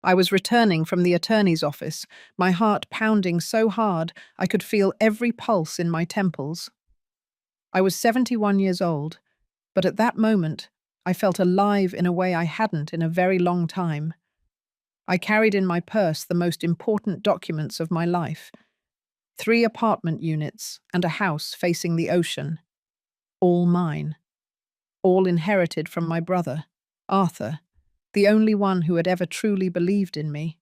I was returning from the attorney's office, my heart pounding so hard I could feel every pulse in my temples. I was 71 years old, but at that moment, I felt alive in a way I hadn't in a very long time. I carried in my purse the most important documents of my life: 3 apartment units and a house facing the ocean. All mine. All inherited from my brother, Arthur, the only one who had ever truly believed in me,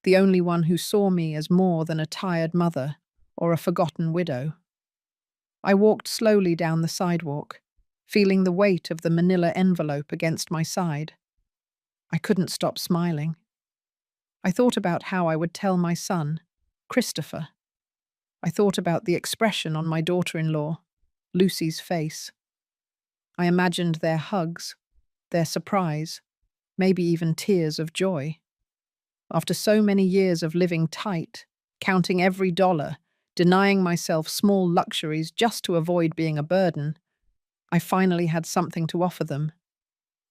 the only one who saw me as more than a tired mother or a forgotten widow. I walked slowly down the sidewalk, feeling the weight of the manila envelope against my side. I couldn't stop smiling. I thought about how I would tell my son, Christopher. I thought about the expression on my daughter-in-law, Lucy's face. I imagined their hugs, their surprise, maybe even tears of joy. After so many years of living tight, counting every dollar, denying myself small luxuries just to avoid being a burden, I finally had something to offer them.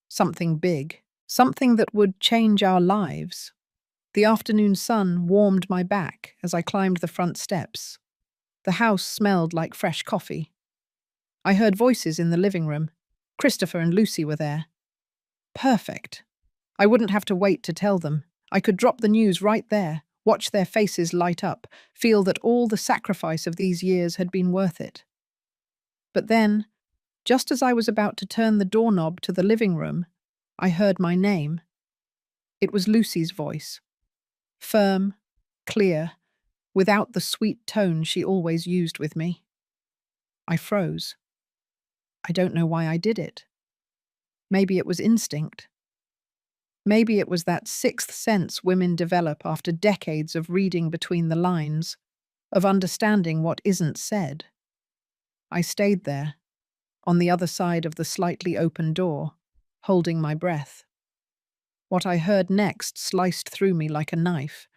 Something big, something that would change our lives. The afternoon sun warmed my back as I climbed the front steps. The house smelled like fresh coffee. I heard voices in the living room. Christopher and Lucy were there. Perfect. I wouldn't have to wait to tell them. I could drop the news right there, watch their faces light up, feel that all the sacrifice of these years had been worth it. But then, just as I was about to turn the doorknob to the living room, I heard my name. It was Lucy's voice. Firm, clear, without the sweet tone she always used with me. I froze. I don't know why I did it. Maybe it was instinct. Maybe it was that sixth sense women develop after decades of reading between the lines, of understanding what isn't said. I stayed there, on the other side of the slightly open door, holding my breath. What I heard next sliced through me like a knife.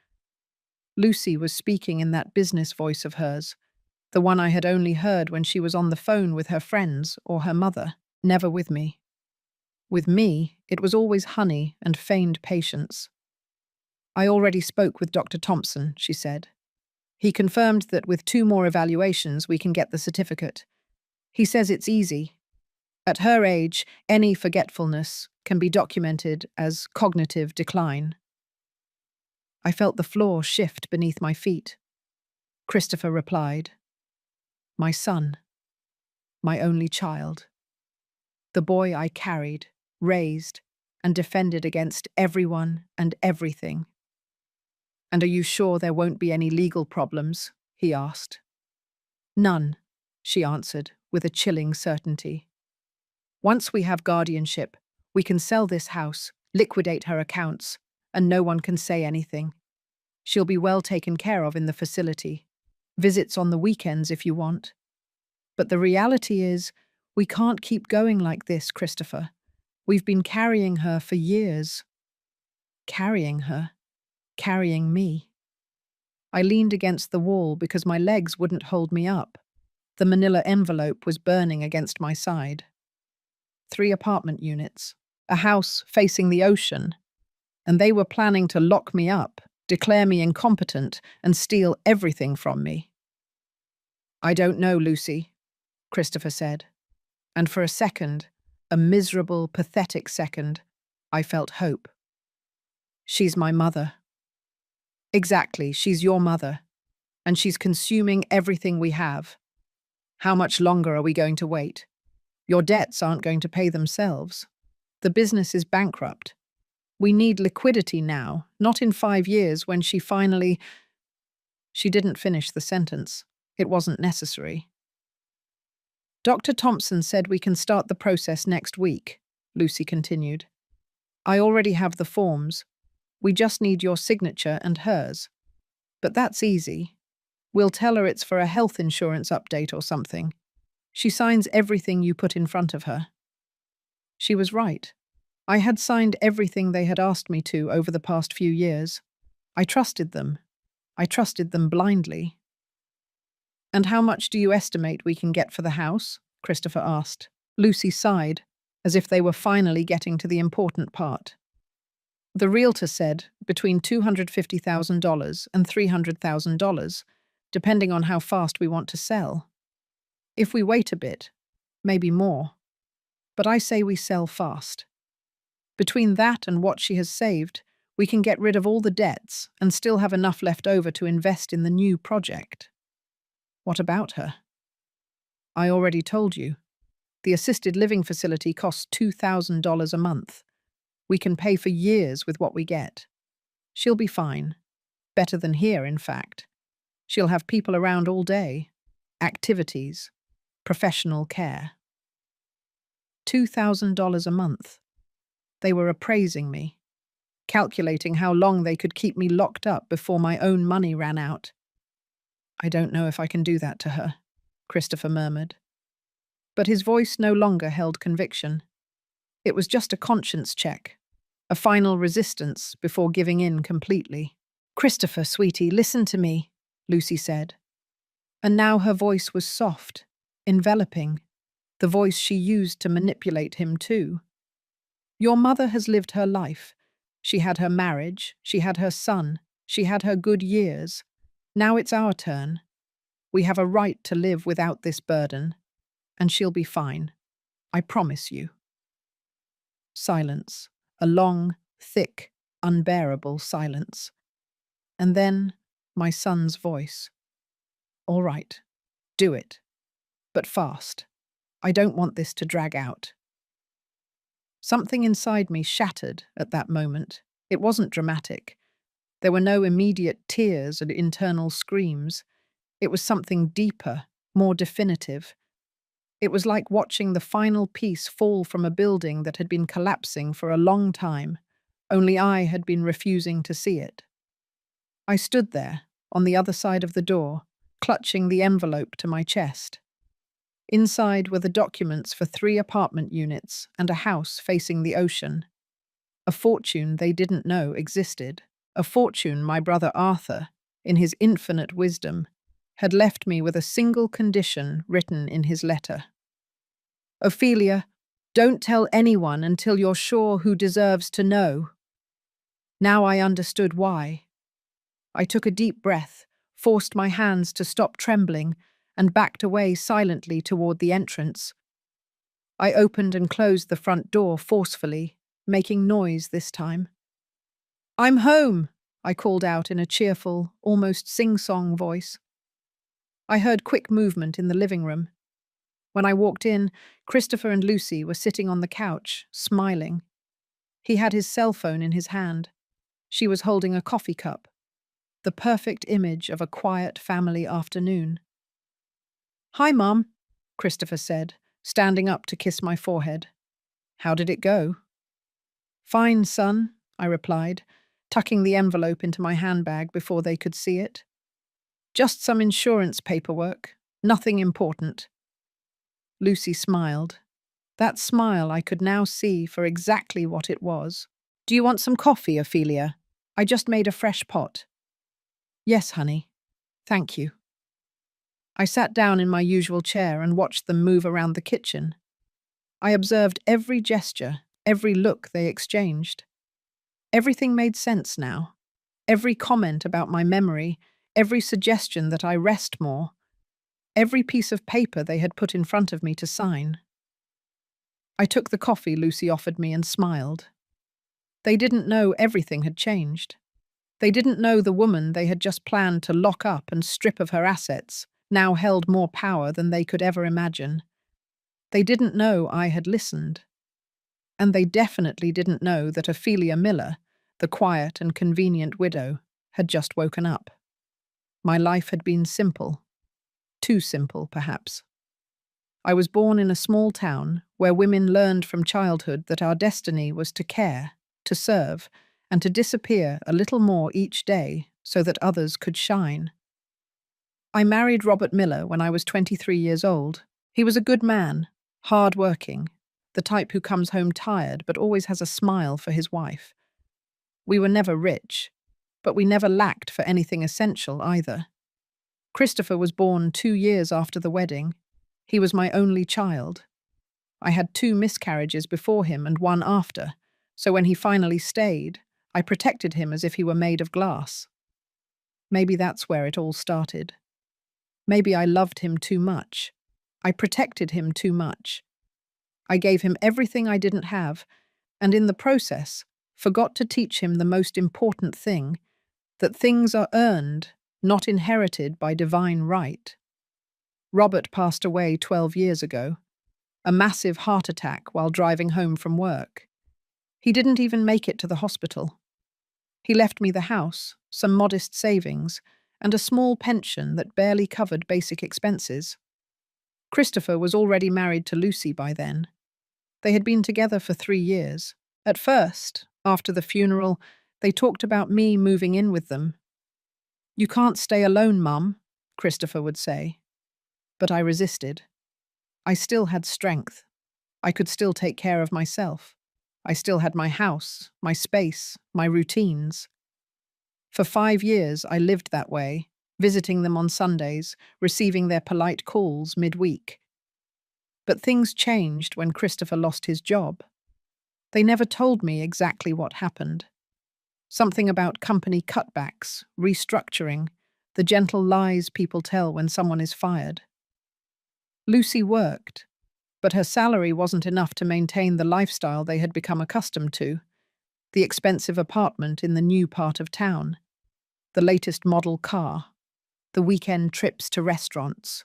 Lucy was speaking in that business voice of hers, the one I had only heard when she was on the phone with her friends or her mother, never with me. With me, it was always honey and feigned patience. I already spoke with Dr. Thompson, she said. He confirmed that with 2 more evaluations we can get the certificate. He says it's easy. At her age, any forgetfulness can be documented as cognitive decline. I felt the floor shift beneath my feet. Christopher replied, "My son, my only child. The boy I carried, raised, and defended against everyone and everything." "And are you sure there won't be any legal problems?" he asked. "None," she answered with a chilling certainty. "Once we have guardianship, we can sell this house, liquidate her accounts, and no one can say anything. She'll be well taken care of in the facility. Visits on the weekends if you want. But the reality is, we can't keep going like this, Christopher. We've been carrying her for years." Carrying her. Carrying me. I leaned against the wall because my legs wouldn't hold me up. The manila envelope was burning against my side. 3 apartment units, a house facing the ocean, and they were planning to lock me up, declare me incompetent, and steal everything from me. "I don't know, Lucy," Christopher said, and for a second, a miserable, pathetic second, I felt hope. "She's my mother." "Exactly, she's your mother, and she's consuming everything we have. How much longer are we going to wait? Your debts aren't going to pay themselves. The business is bankrupt. We need liquidity now, not in 5 years when she finally—" She didn't finish the sentence. It wasn't necessary. "Dr. Thompson said we can start the process next week," Lucy continued. "I already have the forms. We just need your signature and hers. But that's easy. We'll tell her it's for a health insurance update or something. She signs everything you put in front of her." She was right. I had signed everything they had asked me to over the past few years. I trusted them. I trusted them blindly. "And how much do you estimate we can get for the house?" Christopher asked. Lucy sighed, as if they were finally getting to the important part. The realtor said between $250,000 and $300,000, depending on how fast we want to sell. If we wait a bit, maybe more. But I say we sell fast. Between that and what she has saved, we can get rid of all the debts and still have enough left over to invest in the new project. What about her? I already told you. The assisted living facility costs $2,000 a month. We can pay for years with what we get. She'll be fine. Better than here, in fact. She'll have people around all day. Activities. Professional care. $2,000 a month. They were appraising me, calculating how long they could keep me locked up before my own money ran out. I don't know if I can do that to her, Christopher murmured. But his voice no longer held conviction. It was just a conscience check, a final resistance before giving in completely. Christopher, sweetie, listen to me, Lucy said. And now her voice was soft, enveloping, the voice she used to manipulate him too. Your mother has lived her life. She had her marriage, she had her son, she had her good years. Now it's our turn. We have a right to live without this burden, and she'll be fine. I promise you. Silence. A long, thick, unbearable silence. And then my son's voice. All right, do it. But fast. I don't want this to drag out. Something inside me shattered at that moment. It wasn't dramatic. There were no immediate tears and internal screams. It was something deeper, more definitive. It was like watching the final piece fall from a building that had been collapsing for a long time, only I had been refusing to see it. I stood there, on the other side of the door, clutching the envelope to my chest. Inside were the documents for 3 apartment units and a house facing the ocean. A fortune they didn't know existed. A fortune my brother Arthur, in his infinite wisdom, had left me with a single condition written in his letter. Ophelia, don't tell anyone until you're sure who deserves to know. Now I understood why. I took a deep breath, forced my hands to stop trembling, and backed away silently toward the entrance. I opened and closed the front door forcefully, making noise this time. I'm home, I called out in a cheerful, almost sing-song voice. I heard quick movement in the living room. When I walked in, Christopher and Lucy were sitting on the couch, smiling. He had his cell phone in his hand. She was holding a coffee cup, the perfect image of a quiet family afternoon. Hi, Mum, Christopher said, standing up to kiss my forehead. How did it go? Fine, son, I replied, tucking the envelope into my handbag before they could see it. Just some insurance paperwork, nothing important. Lucy smiled. That smile I could now see for exactly what it was. Do you want some coffee, Ophelia? I just made a fresh pot. Yes, honey. Thank you. I sat down in my usual chair and watched them move around the kitchen. I observed every gesture, every look they exchanged. Everything made sense now. Every comment about my memory, every suggestion that I rest more, every piece of paper they had put in front of me to sign. I took the coffee Lucy offered me and smiled. They didn't know everything had changed. They didn't know the woman they had just planned to lock up and strip of her assets now held more power than they could ever imagine. They didn't know I had listened. And they definitely didn't know that Ophelia Miller, the quiet and convenient widow, had just woken up. My life had been simple. Too simple, perhaps. I was born in a small town where women learned from childhood that our destiny was to care, to serve, and to disappear a little more each day so that others could shine. I married Robert Miller when I was 23 years old. He was a good man, hard-working, the type who comes home tired but always has a smile for his wife. We were never rich, but we never lacked for anything essential either. Christopher was born 2 years after the wedding. He was my only child. I had 2 miscarriages before him and 1 after, so when he finally stayed, I protected him as if he were made of glass. Maybe that's where it all started. Maybe I loved him too much. I protected him too much. I gave him everything I didn't have, and in the process, forgot to teach him the most important thing, that things are earned, not inherited by divine right. Robert passed away 12 years ago, a massive heart attack while driving home from work. He didn't even make it to the hospital. He left me the house, some modest savings, and a small pension that barely covered basic expenses. Christopher was already married to Lucy by then. They had been together for 3 years. At first, after the funeral, they talked about me moving in with them. "You can't stay alone, Mum," Christopher would say. But I resisted. I still had strength. I could still take care of myself. I still had my house, my space, my routines. For 5 years, I lived that way, visiting them on Sundays, receiving their polite calls midweek. But things changed when Christopher lost his job. They never told me exactly what happened. Something about company cutbacks, restructuring, the gentle lies people tell when someone is fired. Lucy worked, but her salary wasn't enough to maintain the lifestyle they had become accustomed to, the expensive apartment in the new part of town, the latest model car, the weekend trips to restaurants.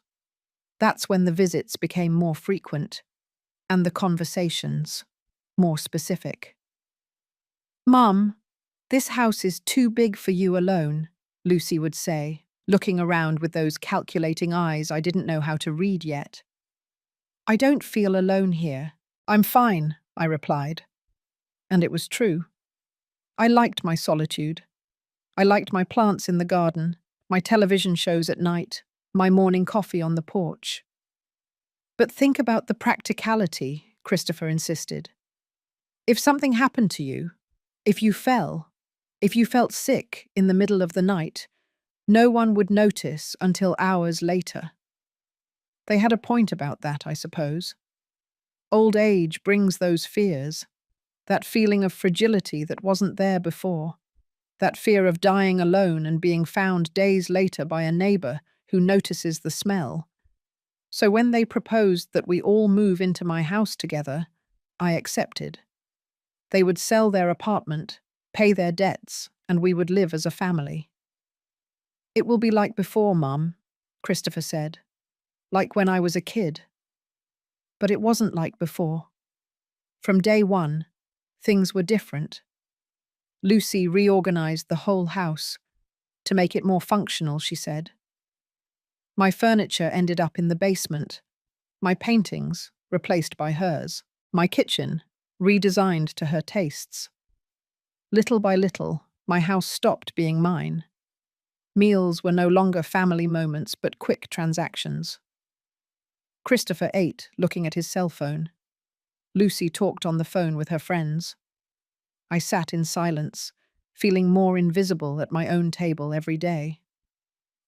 That's when the visits became more frequent, and the conversations more specific. "Mum, this house is too big for you alone," Lucy would say, looking around with those calculating eyes I didn't know how to read yet. "I don't feel alone here. I'm fine," I replied. And it was true. I liked my solitude. I liked my plants in the garden, my television shows at night, my morning coffee on the porch. "But think about the practicality," Christopher insisted. "If something happened to you, if you fell, if you felt sick in the middle of the night, no one would notice until hours later." They had a point about that, I suppose. Old age brings those fears, that feeling of fragility that wasn't there before, that fear of dying alone and being found days later by a neighbor who notices the smell. So when they proposed that we all move into my house together, I accepted. They would sell their apartment, pay their debts, and we would live as a family. "It will be like before, Mum," Christopher said. "Like when I was a kid." But it wasn't like before. From day one, things were different. Lucy reorganized the whole house to make it more functional, she said. My furniture ended up in the basement, my paintings replaced by hers, my kitchen redesigned to her tastes. Little by little, my house stopped being mine. Meals were no longer family moments but quick transactions. Christopher ate, looking at his cell phone. Lucy talked on the phone with her friends. I sat in silence, feeling more invisible at my own table every day.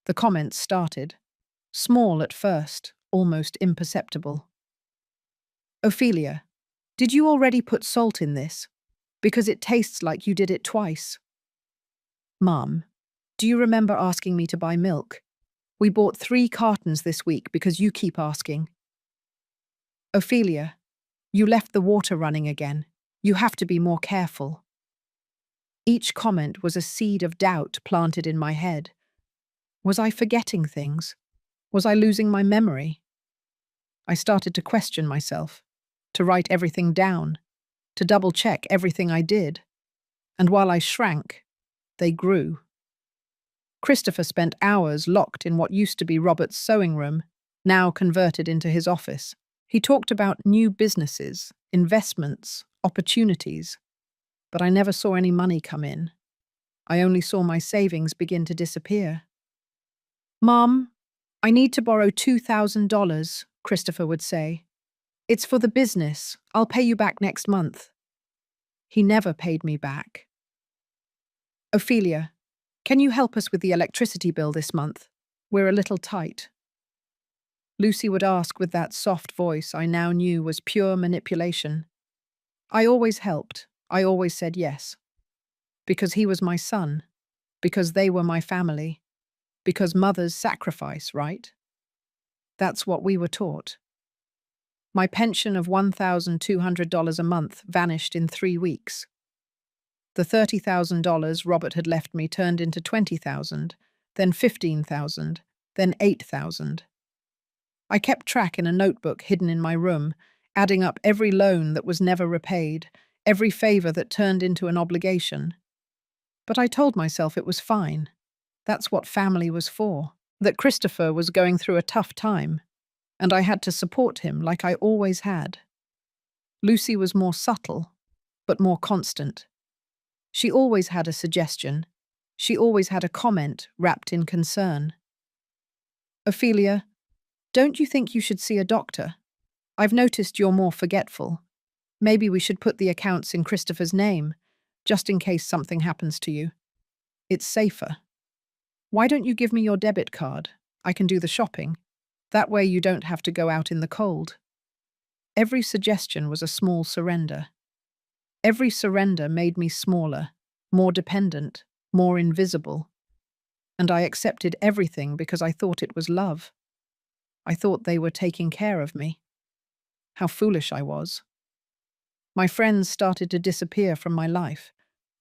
The comments started. Small at first, almost imperceptible. "Ophelia, did you already put salt in this? Because it tastes like you did it twice." "Mum, do you remember asking me to buy milk? We bought 3 cartons this week because you keep asking." "Ophelia, you left the water running again. You have to be more careful." Each comment was a seed of doubt planted in my head. Was I forgetting things? Was I losing my memory? I started to question myself, to write everything down, to double-check everything I did. And while I shrank, they grew. Christopher spent hours locked in what used to be Robert's sewing room, now converted into his office. He talked about new businesses, investments, opportunities, but I never saw any money come in. I only saw my savings begin to disappear. "Mom, I need to borrow $2,000, Christopher would say. "It's for the business. I'll pay you back next month." He never paid me back. "Ophelia, can you help us with the electricity bill this month? We're a little tight." Lucy would ask with that soft voice I now knew was pure manipulation. I always helped. I always said yes. Because he was my son, because they were my family, because mothers sacrifice, right? That's what we were taught. My pension of $1,200 a month vanished in 3 weeks. The $30,000 Robert had left me turned into $20,000, then $15,000, then $8,000. I kept track in a notebook hidden in my room, adding up every loan that was never repaid, every favor that turned into an obligation. But I told myself it was fine. That's what family was for. That Christopher was going through a tough time, and I had to support him like I always had. Lucy was more subtle, but more constant. She always had a suggestion. She always had a comment wrapped in concern. Ophelia, don't you think you should see a doctor? I've noticed you're more forgetful. Maybe we should put the accounts in Christopher's name, just in case something happens to you. It's safer. Why don't you give me your debit card? I can do the shopping. That way you don't have to go out in the cold. Every suggestion was a small surrender. Every surrender made me smaller, more dependent, more invisible. And I accepted everything because I thought it was love. I thought they were taking care of me. How foolish I was. My friends started to disappear from my life,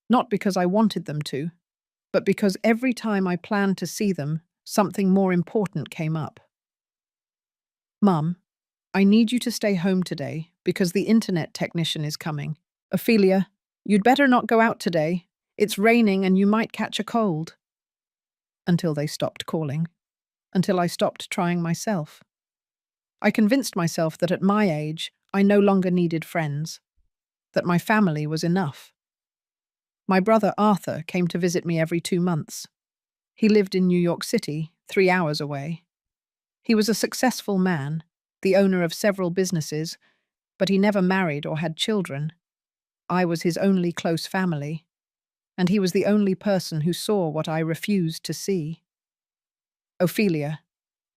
not because I wanted them to, but because every time I planned to see them, something more important came up. Mum, I need you to stay home today because the internet technician is coming. Ophelia, you'd better not go out today. It's raining and you might catch a cold. Until they stopped calling. Until I stopped trying myself. I convinced myself that at my age, I no longer needed friends. That my family was enough. My brother Arthur came to visit me every 2 months. He lived in New York City, 3 hours away. He was a successful man, the owner of several businesses, but he never married or had children. I was his only close family, and he was the only person who saw what I refused to see. Ophelia,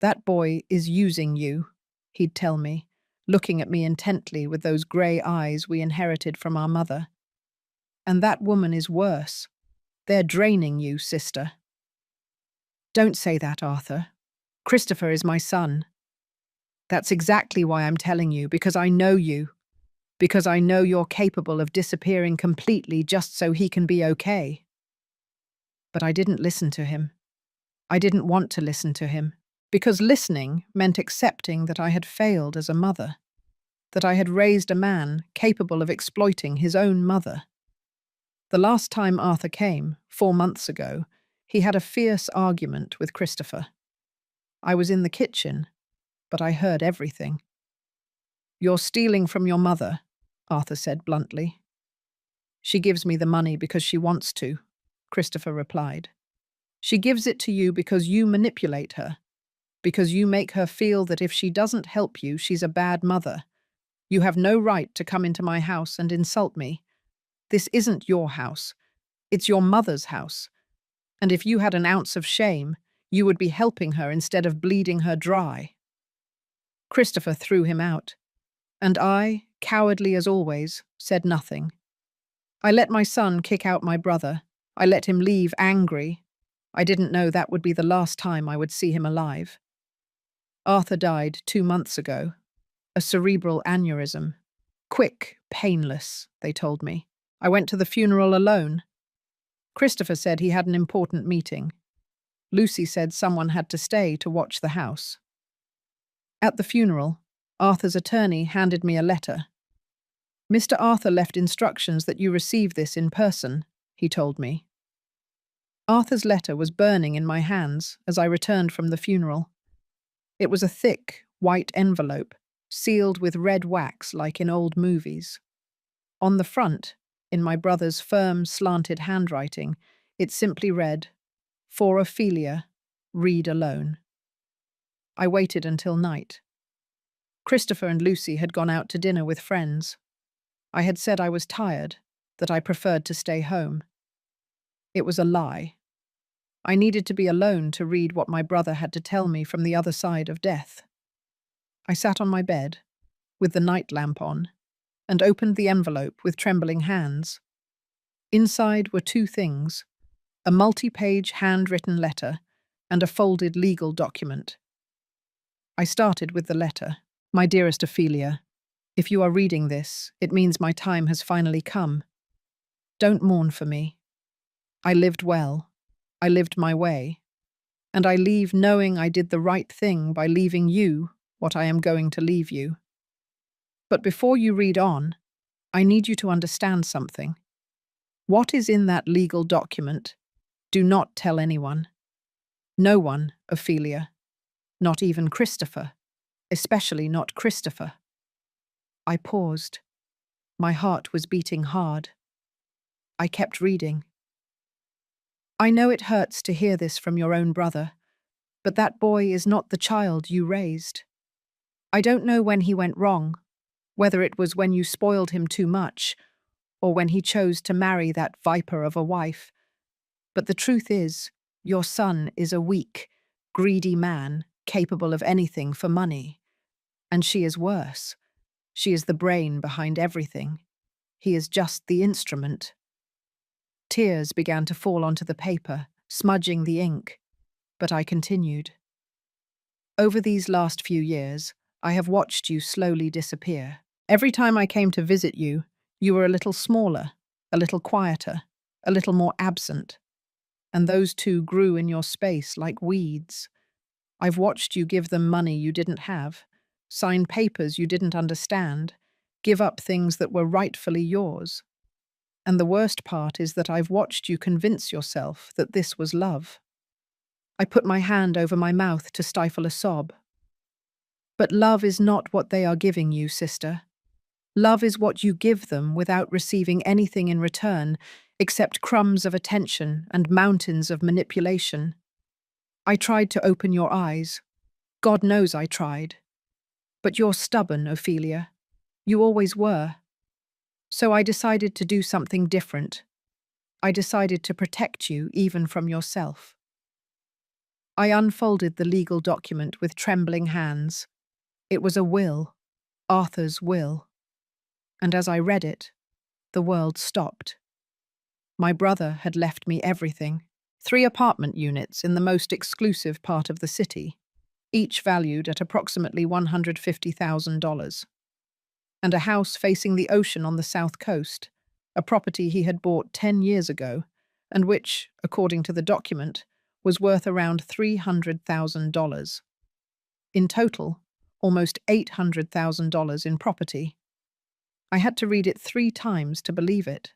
that boy is using you, he'd tell me, looking at me intently with those grey eyes we inherited from our mother. And that woman is worse. They're draining you, sister. Don't say that, Arthur. Christopher is my son. That's exactly why I'm telling you, because I know you. Because I know you're capable of disappearing completely just so he can be okay. But I didn't listen to him. I didn't want to listen to him, because listening meant accepting that I had failed as a mother, that I had raised a man capable of exploiting his own mother. The last time Arthur came, 4 months ago, he had a fierce argument with Christopher. I was in the kitchen, but I heard everything. You're stealing from your mother, Arthur said bluntly. She gives me the money because she wants to, Christopher replied. She gives it to you because you manipulate her, because you make her feel that if she doesn't help you, she's a bad mother. You have no right to come into my house and insult me. This isn't your house. It's your mother's house. And if you had an ounce of shame, you would be helping her instead of bleeding her dry. Christopher threw him out. And I, cowardly as always, said nothing. I let my son kick out my brother. I let him leave angry. I didn't know that would be the last time I would see him alive. Arthur died 2 months ago. A cerebral aneurysm. Quick, painless, they told me. I went to the funeral alone. Christopher said he had an important meeting. Lucy said someone had to stay to watch the house. At the funeral, Arthur's attorney handed me a letter. Mr. Arthur left instructions that you receive this in person, he told me. Arthur's letter was burning in my hands as I returned from the funeral. It was a thick, white envelope, sealed with red wax like in old movies. On the front, in my brother's firm, slanted handwriting, it simply read, "For Ophelia, read alone." I waited until night. Christopher and Lucy had gone out to dinner with friends. I had said I was tired, that I preferred to stay home. It was a lie. I needed to be alone to read what my brother had to tell me from the other side of death. I sat on my bed, with the night lamp on, and opened the envelope with trembling hands. Inside were two things: a multi-page handwritten letter and a folded legal document. I started with the letter. My dearest Ophelia, if you are reading this, it means my time has finally come. Don't mourn for me. I lived well. I lived my way. And I leave knowing I did the right thing by leaving you what I am going to leave you. But before you read on, I need you to understand something. What is in that legal document? Do not tell anyone. No one, Ophelia. Not even Christopher. Especially not Christopher. I paused. My heart was beating hard. I kept reading. I know it hurts to hear this from your own brother, but that boy is not the child you raised. I don't know when he went wrong, whether it was when you spoiled him too much, or when he chose to marry that viper of a wife. But the truth is, your son is a weak, greedy man capable of anything for money. And she is worse. She is the brain behind everything. He is just the instrument. Tears began to fall onto the paper, smudging the ink, but I continued. Over these last few years, I have watched you slowly disappear. Every time I came to visit you, you were a little smaller, a little quieter, a little more absent. And those two grew in your space like weeds. I've watched you give them money you didn't have, sign papers you didn't understand, give up things that were rightfully yours. And the worst part is that I've watched you convince yourself that this was love. I put my hand over my mouth to stifle a sob. But love is not what they are giving you, sister. Love is what you give them without receiving anything in return except crumbs of attention and mountains of manipulation. I tried to open your eyes. God knows I tried. But you're stubborn, Ophelia. You always were. So I decided to do something different. I decided to protect you even from yourself. I unfolded the legal document with trembling hands. It was a will, Arthur's will. And as I read it, the world stopped. My brother had left me everything: 3 apartment units in the most exclusive part of the city, each valued at approximately $150,000. And a house facing the ocean on the south coast, a property he had bought 10 years ago, and which, according to the document, was worth around $300,000. In total, almost $800,000 in property. I had to read it 3 times to believe it.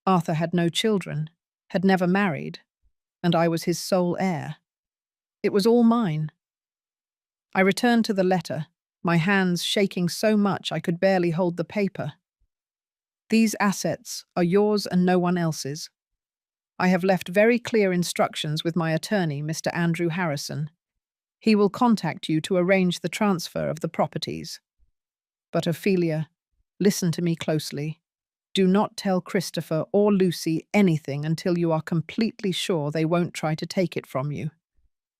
Arthur had no children, had never married, and I was his sole heir. It was all mine. I returned to the letter, my hands shaking so much I could barely hold the paper. These assets are yours and no one else's. I have left very clear instructions with my attorney, Mr. Andrew Harrison. He will contact you to arrange the transfer of the properties. But Ophelia, listen to me closely. Do not tell Christopher or Lucy anything until you are completely sure they won't try to take it from you.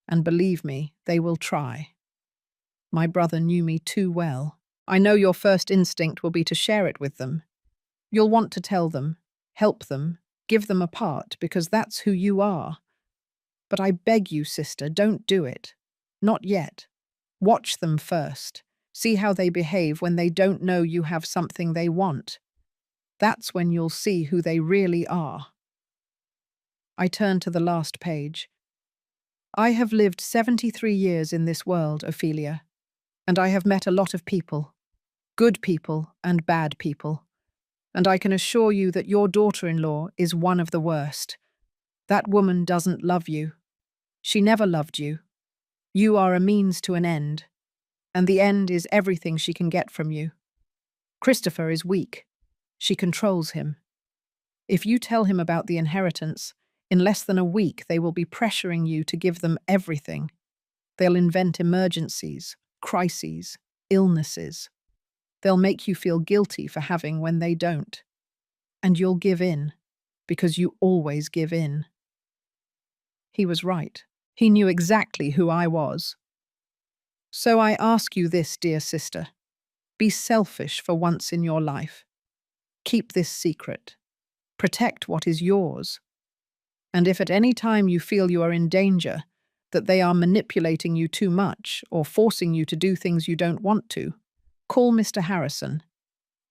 And believe me, they will try. My brother knew me too well. I know your first instinct will be to share it with them. You'll want to tell them, help them, give them a part, because that's who you are. But I beg you, sister, don't do it. Not yet. Watch them first. See how they behave when they don't know you have something they want. That's when you'll see who they really are. I turned to the last page. I have lived 73 years in this world, Ophelia, and I have met a lot of people, good people and bad people, and I can assure you that your daughter-in-law is one of the worst. That woman doesn't love you. She never loved you. You are a means to an end, and the end is everything she can get from you. Christopher is weak. She controls him. If you tell him about the inheritance, in less than a week they will be pressuring you to give them everything. They'll invent emergencies, crises, illnesses. They'll make you feel guilty for having when they don't. And you'll give in, because you always give in. He was right. He knew exactly who I was. So I ask you this, dear sister. Be selfish for once in your life. Keep this secret. Protect what is yours. And if at any time you feel you are in danger, that they are manipulating you too much or forcing you to do things you don't want to, call Mr. Harrison.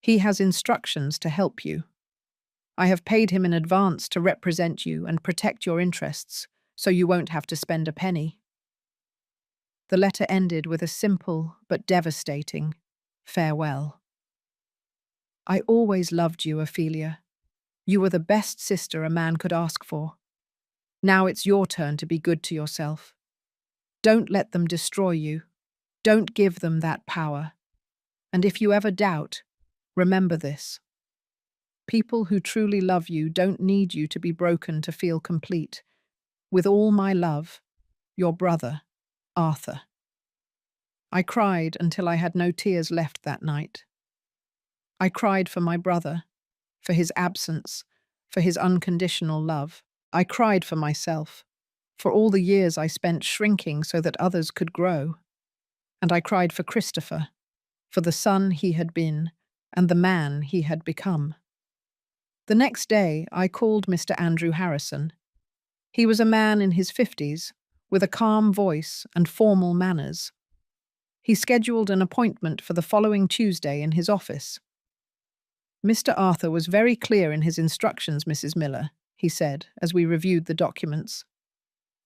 He has instructions to help you. I have paid him in advance to represent you and protect your interests, so you won't have to spend a penny. The letter ended with a simple but devastating farewell. I always loved you, Ophelia. You were the best sister a man could ask for. Now it's your turn to be good to yourself. Don't let them destroy you. Don't give them that power. And if you ever doubt, remember this. People who truly love you don't need you to be broken to feel complete. With all my love, your brother, Arthur. I cried until I had no tears left that night. I cried for my brother, for his absence, for his unconditional love. I cried for myself, for all the years I spent shrinking so that others could grow. And I cried for Christopher, for the son he had been and the man he had become. The next day, I called Mr. Andrew Harrison. He was a man in his 50s, with a calm voice and formal manners. He scheduled an appointment for the following Tuesday in his office. Mr. Arthur was very clear in his instructions, Mrs. Miller, he said, as we reviewed the documents.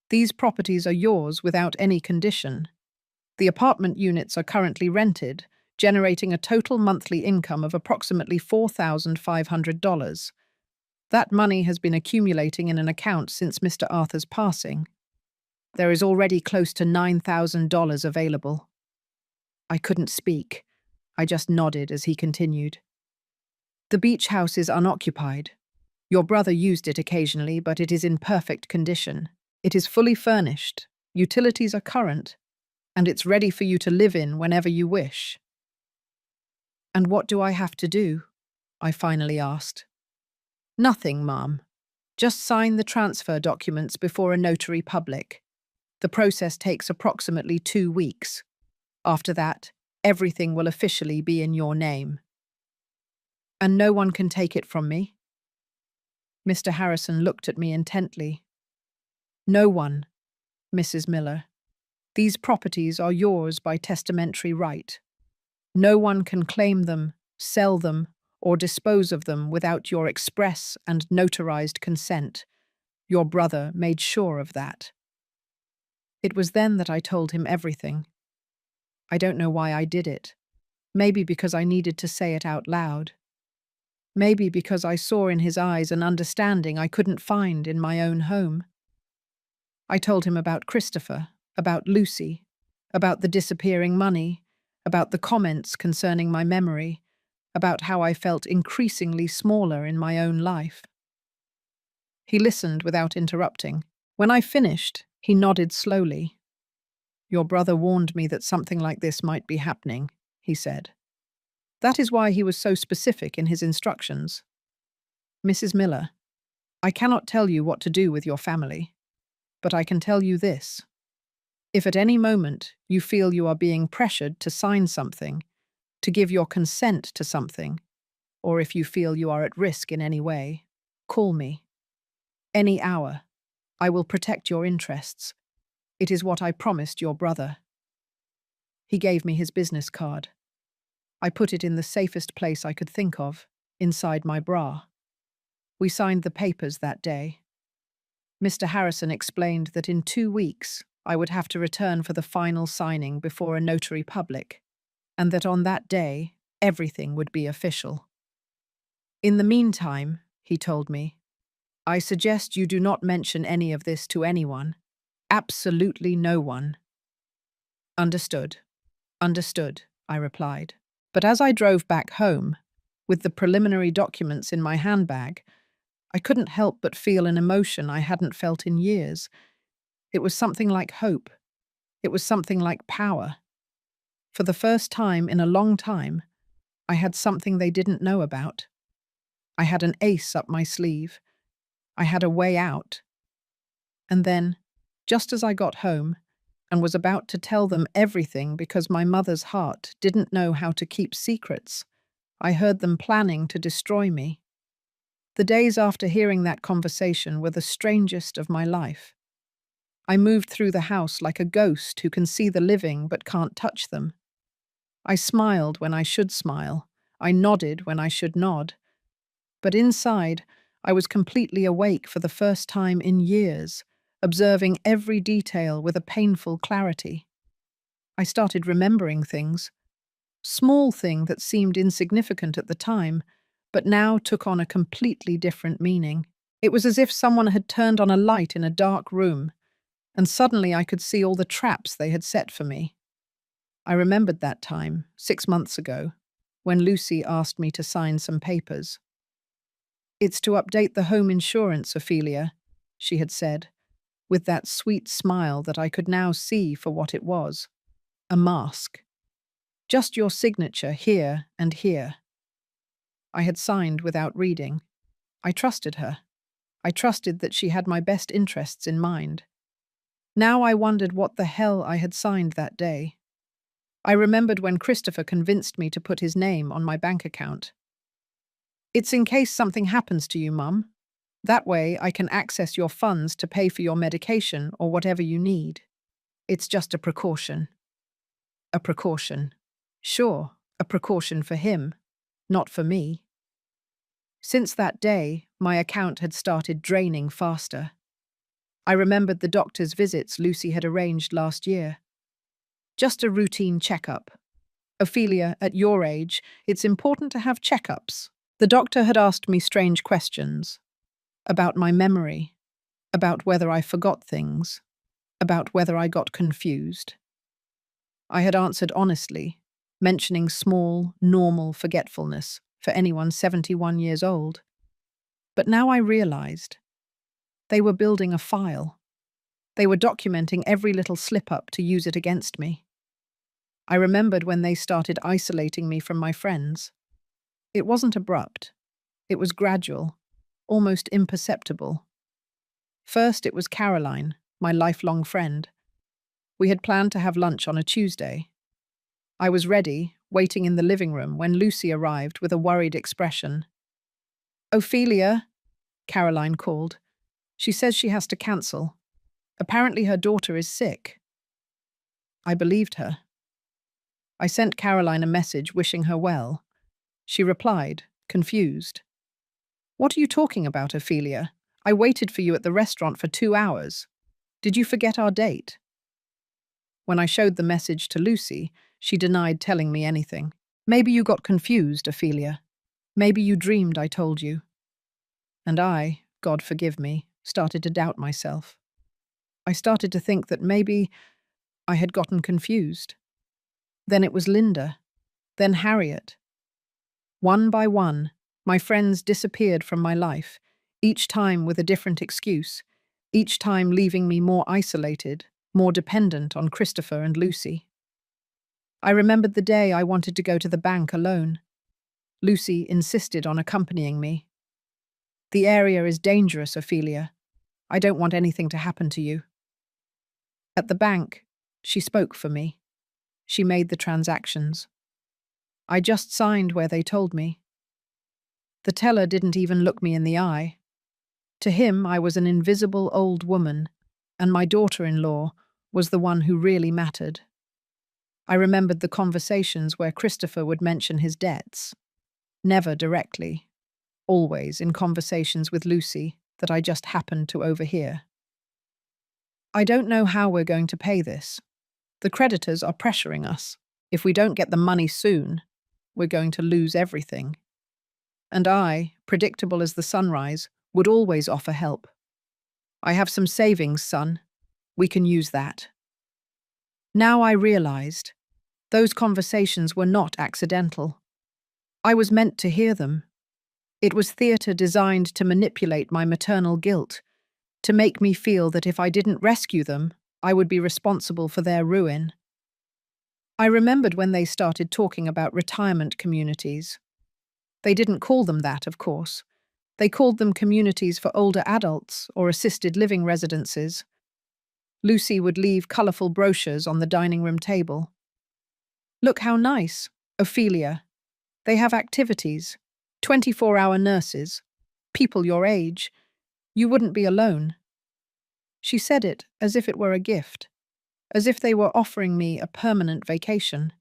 These properties are yours without any condition. The apartment units are currently rented, generating a total monthly income of approximately $4,500. That money has been accumulating in an account since Mr. Arthur's passing. There is already close to $9,000 available. I couldn't speak. I just nodded as he continued. The beach house is unoccupied. Your brother used it occasionally, but it is in perfect condition. It is fully furnished, utilities are current, and it's ready for you to live in whenever you wish. And what do I have to do? I finally asked. Nothing, Ma'am. Just sign the transfer documents before a notary public. The process takes approximately 2 weeks. After that, everything will officially be in your name. And no one can take it from me? Mr. Harrison looked at me intently. No one, Mrs. Miller. These properties are yours by testamentary right. No one can claim them, sell them, or dispose of them without your express and notarized consent. Your brother made sure of that. It was then that I told him everything. I don't know why I did it. Maybe because I needed to say it out loud. Maybe because I saw in his eyes an understanding I couldn't find in my own home. I told him about Christopher, about Lucy, about the disappearing money, about the comments concerning my memory, about how I felt increasingly smaller in my own life. He listened without interrupting. When I finished, he nodded slowly. Your brother warned me that something like this might be happening, he said. That is why he was so specific in his instructions. Mrs. Miller, I cannot tell you what to do with your family, but I can tell you this. If at any moment you feel you are being pressured to sign something, to give your consent to something, or if you feel you are at risk in any way, call me. Any hour. I will protect your interests. It is what I promised your brother. He gave me his business card. I put it in the safest place I could think of, inside my bra. We signed the papers that day. Mr. Harrison explained that in 2 weeks I would have to return for the final signing before a notary public, and that on that day everything would be official. In the meantime, he told me, I suggest you do not mention any of this to anyone. Absolutely no one. Understood. Understood, I replied. But as I drove back home, with the preliminary documents in my handbag, I couldn't help but feel an emotion I hadn't felt in years. It was something like hope. It was something like power. For the first time in a long time, I had something they didn't know about. I had an ace up my sleeve. I had a way out. And then, just as I got home, and was about to tell them everything because my mother's heart didn't know how to keep secrets, I heard them planning to destroy me. The days after hearing that conversation were the strangest of my life. I moved through the house like a ghost who can see the living but can't touch them. I smiled when I should smile. I nodded when I should nod. But inside, I was completely awake for the first time in years, observing every detail with a painful clarity. I started remembering things. Small thing that seemed insignificant at the time, but now took on a completely different meaning. It was as if someone had turned on a light in a dark room, and suddenly I could see all the traps they had set for me. I remembered that time, 6 months ago, when Lucy asked me to sign some papers. "It's to update the home insurance, Ophelia," she had said, with that sweet smile that I could now see for what it was. A mask. "Just your signature here and here." I had signed without reading. I trusted her. I trusted that she had my best interests in mind. Now I wondered what the hell I had signed that day. I remembered when Christopher convinced me to put his name on my bank account. "It's in case something happens to you, Mum. That way I can access your funds to pay for your medication or whatever you need. It's just a precaution." A precaution. Sure, a precaution for him, not for me. Since that day, my account had started draining faster. I remembered the doctor's visits Lucy had arranged last year. Just a routine checkup. "Ophelia, at your age, it's important to have checkups." The doctor had asked me strange questions. About my memory. About whether I forgot things. About whether I got confused. I had answered honestly, mentioning small, normal forgetfulness for anyone 71 years old. But now I realized they were building a file. They were documenting every little slip-up to use it against me. I remembered when they started isolating me from my friends. It wasn't abrupt. It was gradual, almost imperceptible. First, it was Caroline, my lifelong friend. We had planned to have lunch on a Tuesday. I was ready, waiting in the living room, when Lucy arrived with a worried expression. "Ophelia," Caroline called. "She says she has to cancel. Apparently her daughter is sick." I believed her. I sent Caroline a message wishing her well. She replied, confused. "What are you talking about, Ophelia? I waited for you at the restaurant for 2 hours. Did you forget our date?" When I showed the message to Lucy, she denied telling me anything. "Maybe you got confused, Ophelia. Maybe you dreamed I told you." And I, God forgive me, started to doubt myself. I started to think that maybe I had gotten confused. Then it was Linda. Then Harriet. One by one, my friends disappeared from my life, each time with a different excuse, each time leaving me more isolated, more dependent on Christopher and Lucy. I remembered the day I wanted to go to the bank alone. Lucy insisted on accompanying me. "The area is dangerous, Ophelia. I don't want anything to happen to you." At the bank, she spoke for me. She made the transactions. I just signed where they told me. The teller didn't even look me in the eye. To him, I was an invisible old woman, and my daughter-in-law was the one who really mattered. I remembered the conversations where Christopher would mention his debts. Never directly, always in conversations with Lucy that I just happened to overhear. "I don't know how we're going to pay this. The creditors are pressuring us. If we don't get the money soon, we're going to lose everything." And I, predictable as the sunrise, would always offer help. "I have some savings, son. We can use that." Now I realized those conversations were not accidental. I was meant to hear them. It was theatre designed to manipulate my maternal guilt, to make me feel that if I didn't rescue them, I would be responsible for their ruin. I remembered when they started talking about retirement communities. They didn't call them that, of course. They called them communities for older adults or assisted living residences. Lucy would leave colourful brochures on the dining room table. "Look how nice, Ophelia. They have activities, 24-hour nurses. people your age. You wouldn't be alone." She said it as if it were a gift, as if they were offering me a permanent vacation.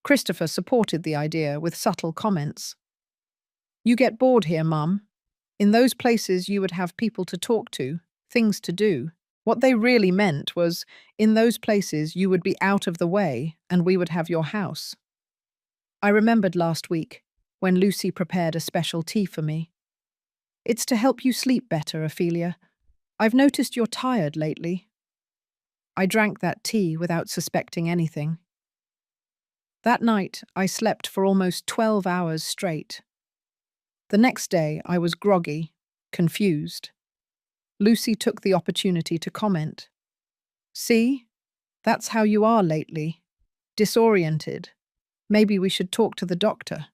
Christopher supported the idea with subtle comments. "You get bored here, Mum. In those places you would have people to talk to, things to do." What they really meant was, in those places you would be out of the way and we would have your house. I remembered last week, when Lucy prepared a special tea for me. "It's to help you sleep better, Ophelia. I've noticed you're tired lately." I drank that tea without suspecting anything. That night, I slept for almost 12 hours straight. The next day, I was groggy, confused. Lucy took the opportunity to comment. "See? That's how you are lately. Disoriented. Maybe we should talk to the doctor."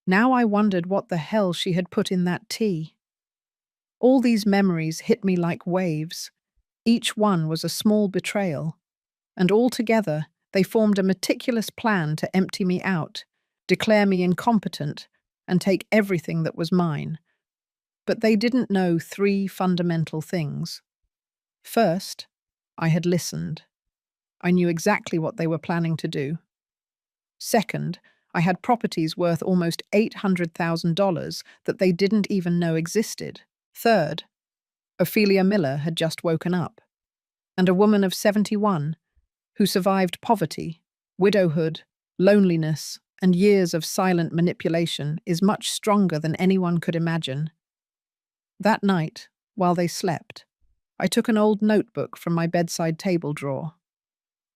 Now I wondered what the hell she had put in that tea. All these memories hit me like waves. Each one was a small betrayal, and all together they formed a meticulous plan to empty me out, declare me incompetent, and take everything that was mine. But they didn't know 3 fundamental things. First, I had listened. I knew exactly what they were planning to do. Second, I had properties worth almost $800,000 that they didn't even know existed. Third, Ophelia Miller had just woken up, and a woman of 71 who survived poverty, widowhood, loneliness, and years of silent manipulation is much stronger than anyone could imagine. That night, while they slept, I took an old notebook from my bedside table drawer.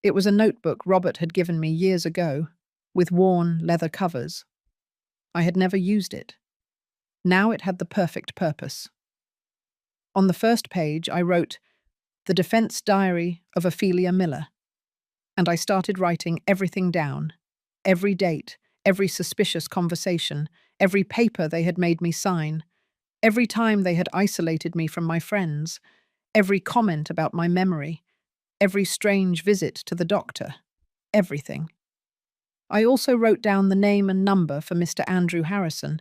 It was a notebook Robert had given me years ago, with worn leather covers. I had never used it. Now it had the perfect purpose. On the first page, I wrote, "The Defense Diary of Ophelia Miller," and I started writing everything down, every date, every suspicious conversation, every paper they had made me sign, every time they had isolated me from my friends, every comment about my memory, every strange visit to the doctor, everything. I also wrote down the name and number for Mr. Andrew Harrison,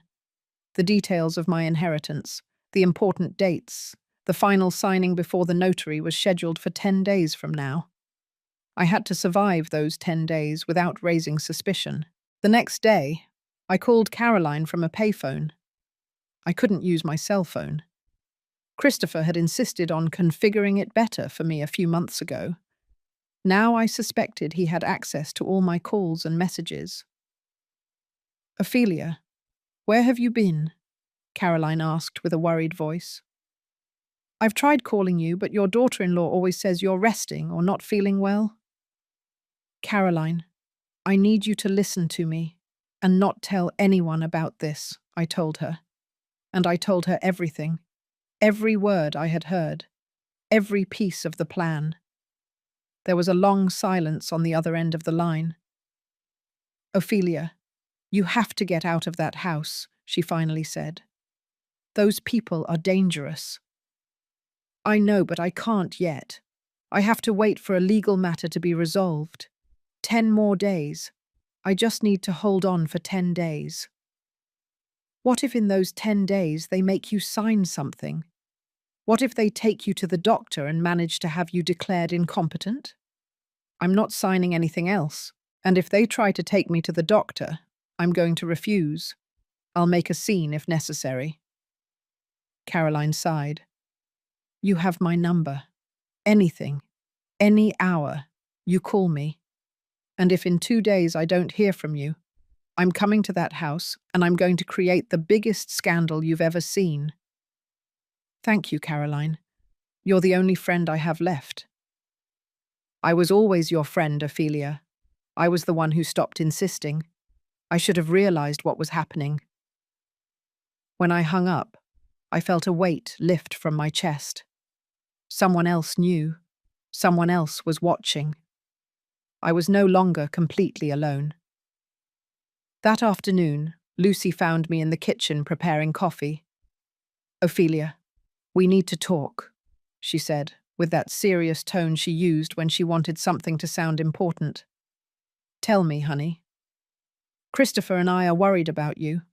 the details of my inheritance, the important dates. The final signing before the notary was scheduled for 10 days from now. I had to survive those 10 days without raising suspicion. The next day, I called Caroline from a payphone. I couldn't use my cell phone. Christopher had insisted on configuring it better for me a few months ago. Now I suspected he had access to all my calls and messages. "Ophelia, where have you been?" Caroline asked with a worried voice. "I've tried calling you, but your daughter-in-law always says you're resting or not feeling well." "Caroline, I need you to listen to me and not tell anyone about this," I told her. And I told her everything, every word I had heard, every piece of the plan. There was a long silence on the other end of the line. "Ophelia, you have to get out of that house," she finally said. "Those people are dangerous." "I know, but I can't yet. I have to wait for a legal matter to be resolved. 10 more days. I just need to hold on for 10 days. What if in those 10 days they make you sign something? What if they take you to the doctor and manage to have you declared incompetent? I'm not signing anything else, and if they try to take me to the doctor, I'm going to refuse. I'll make a scene if necessary." Caroline sighed. "You have my number. Anything, any hour, you call me. And if in 2 days I don't hear from you, I'm coming to that house and I'm going to create the biggest scandal you've ever seen." "Thank you, Caroline. You're the only friend I have left." "I was always your friend, Ophelia. I was the one who stopped insisting. I should have realized what was happening." When I hung up, I felt a weight lift from my chest. Someone else knew. Someone else was watching. I was no longer completely alone. That afternoon, Lucy found me in the kitchen preparing coffee. "Ophelia, we need to talk," she said, with that serious tone she used when she wanted something to sound important. "Tell me, honey." "Christopher and I are worried about you.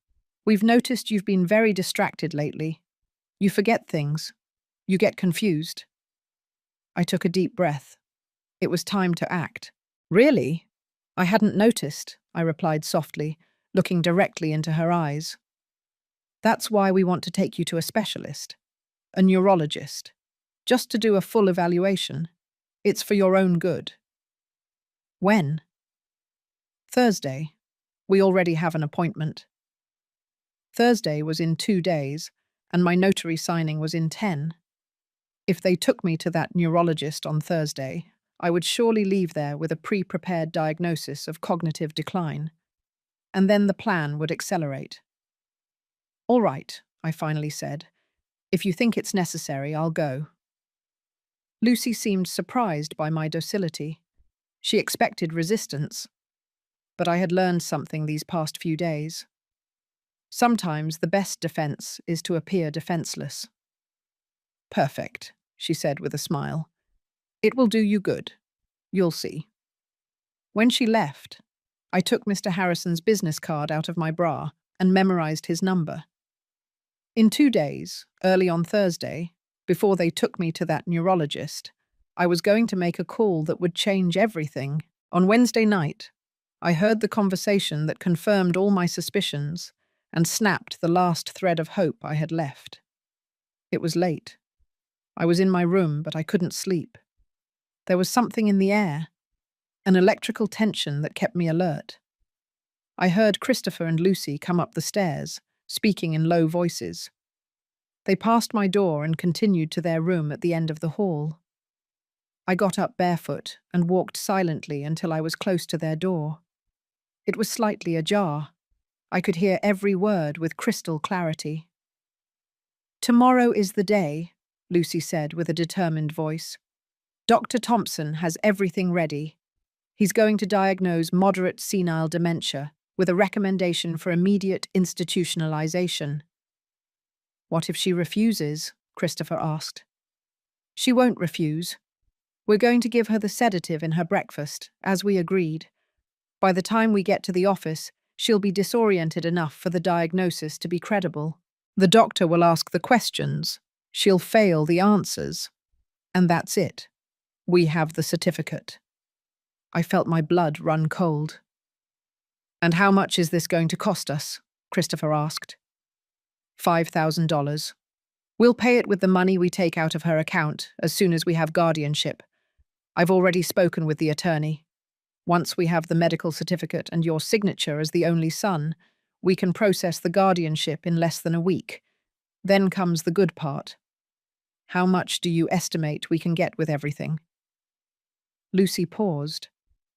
We've noticed you've been very distracted lately. You forget things. You get confused. I took a deep breath. It was time to act. Really? I hadn't noticed, I replied softly, looking directly into her eyes. That's why we want to take you to a specialist, a neurologist, just to do a full evaluation. It's for your own good. When? Thursday. We already have an appointment. Thursday was in 2 days, and my notary signing was in 10. If they took me to that neurologist on Thursday, I would surely leave there with a pre-prepared diagnosis of cognitive decline, and then the plan would accelerate. All right, I finally said. If you think it's necessary, I'll go. Lucy seemed surprised by my docility. She expected resistance, but I had learned something these past few days. Sometimes the best defense is to appear defenseless. Perfect, she said with a smile. It will do you good. You'll see. When she left, I took Mr. Harrison's business card out of my bra and memorized his number. In 2 days, early on Thursday, before they took me to that neurologist, I was going to make a call that would change everything. On Wednesday night, I heard the conversation that confirmed all my suspicions and snapped the last thread of hope I had left. It was late. I was in my room, but I couldn't sleep. There was something in the air, an electrical tension that kept me alert. I heard Christopher and Lucy come up the stairs, speaking in low voices. They passed my door and continued to their room at the end of the hall. I got up barefoot and walked silently until I was close to their door. It was slightly ajar. I could hear every word with crystal clarity. Tomorrow is the day, Lucy said with a determined voice. Dr. Thompson has everything ready. He's going to diagnose moderate senile dementia with a recommendation for immediate institutionalization. What if she refuses? Christopher asked. She won't refuse. We're going to give her the sedative in her breakfast, as we agreed. By the time we get to the office, she'll be disoriented enough for the diagnosis to be credible. The doctor will ask the questions. She'll fail the answers. And that's it. We have the certificate. I felt my blood run cold. And how much is this going to cost us? Christopher asked. $5,000. We'll pay it with the money we take out of her account as soon as we have guardianship. I've already spoken with the attorney. Once we have the medical certificate and your signature as the only son, we can process the guardianship in less than a week. Then comes the good part. How much do you estimate we can get with everything? Lucy paused.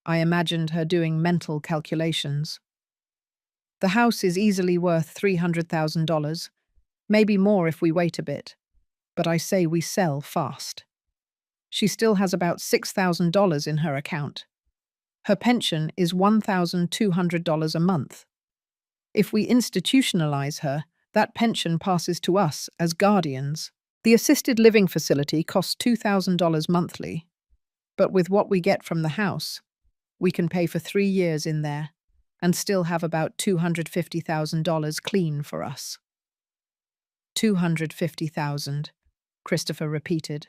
I imagined her doing mental calculations. The house is easily worth $300,000, maybe more if we wait a bit, but I say we sell fast. She still has about $6,000 in her account. Her pension is $1,200 a month. If we institutionalize her, that pension passes to us as guardians. The assisted living facility costs $2,000 monthly, but with what we get from the house, we can pay for 3 years in there and still have about $250,000 clean for us. $250,000, Christopher repeated.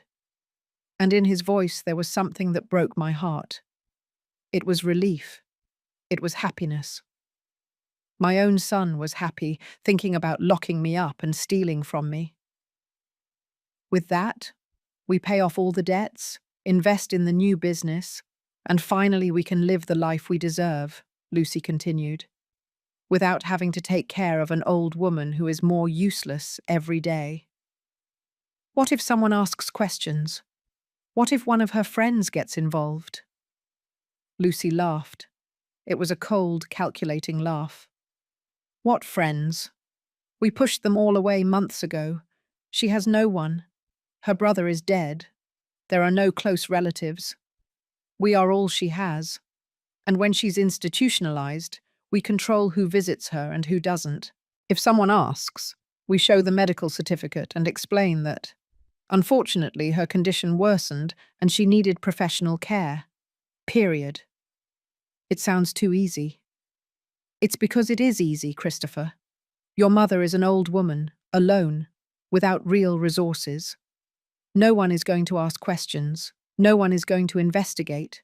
And in his voice there was something that broke my heart. It was relief. It was happiness. My own son was happy, thinking about locking me up and stealing from me. With that, we pay off all the debts, invest in the new business, and finally we can live the life we deserve, Lucy continued, without having to take care of an old woman who is more useless every day. What if someone asks questions? What if one of her friends gets involved? Lucy laughed. It was a cold, calculating laugh. What friends? We pushed them all away months ago. She has no one. Her brother is dead. There are no close relatives. We are all she has. And when she's institutionalized, we control who visits her and who doesn't. If someone asks, we show the medical certificate and explain that, unfortunately, her condition worsened and she needed professional care. Period. It sounds too easy. It's because it is easy, Christopher. Your mother is an old woman, alone, without real resources. No one is going to ask questions. No one is going to investigate.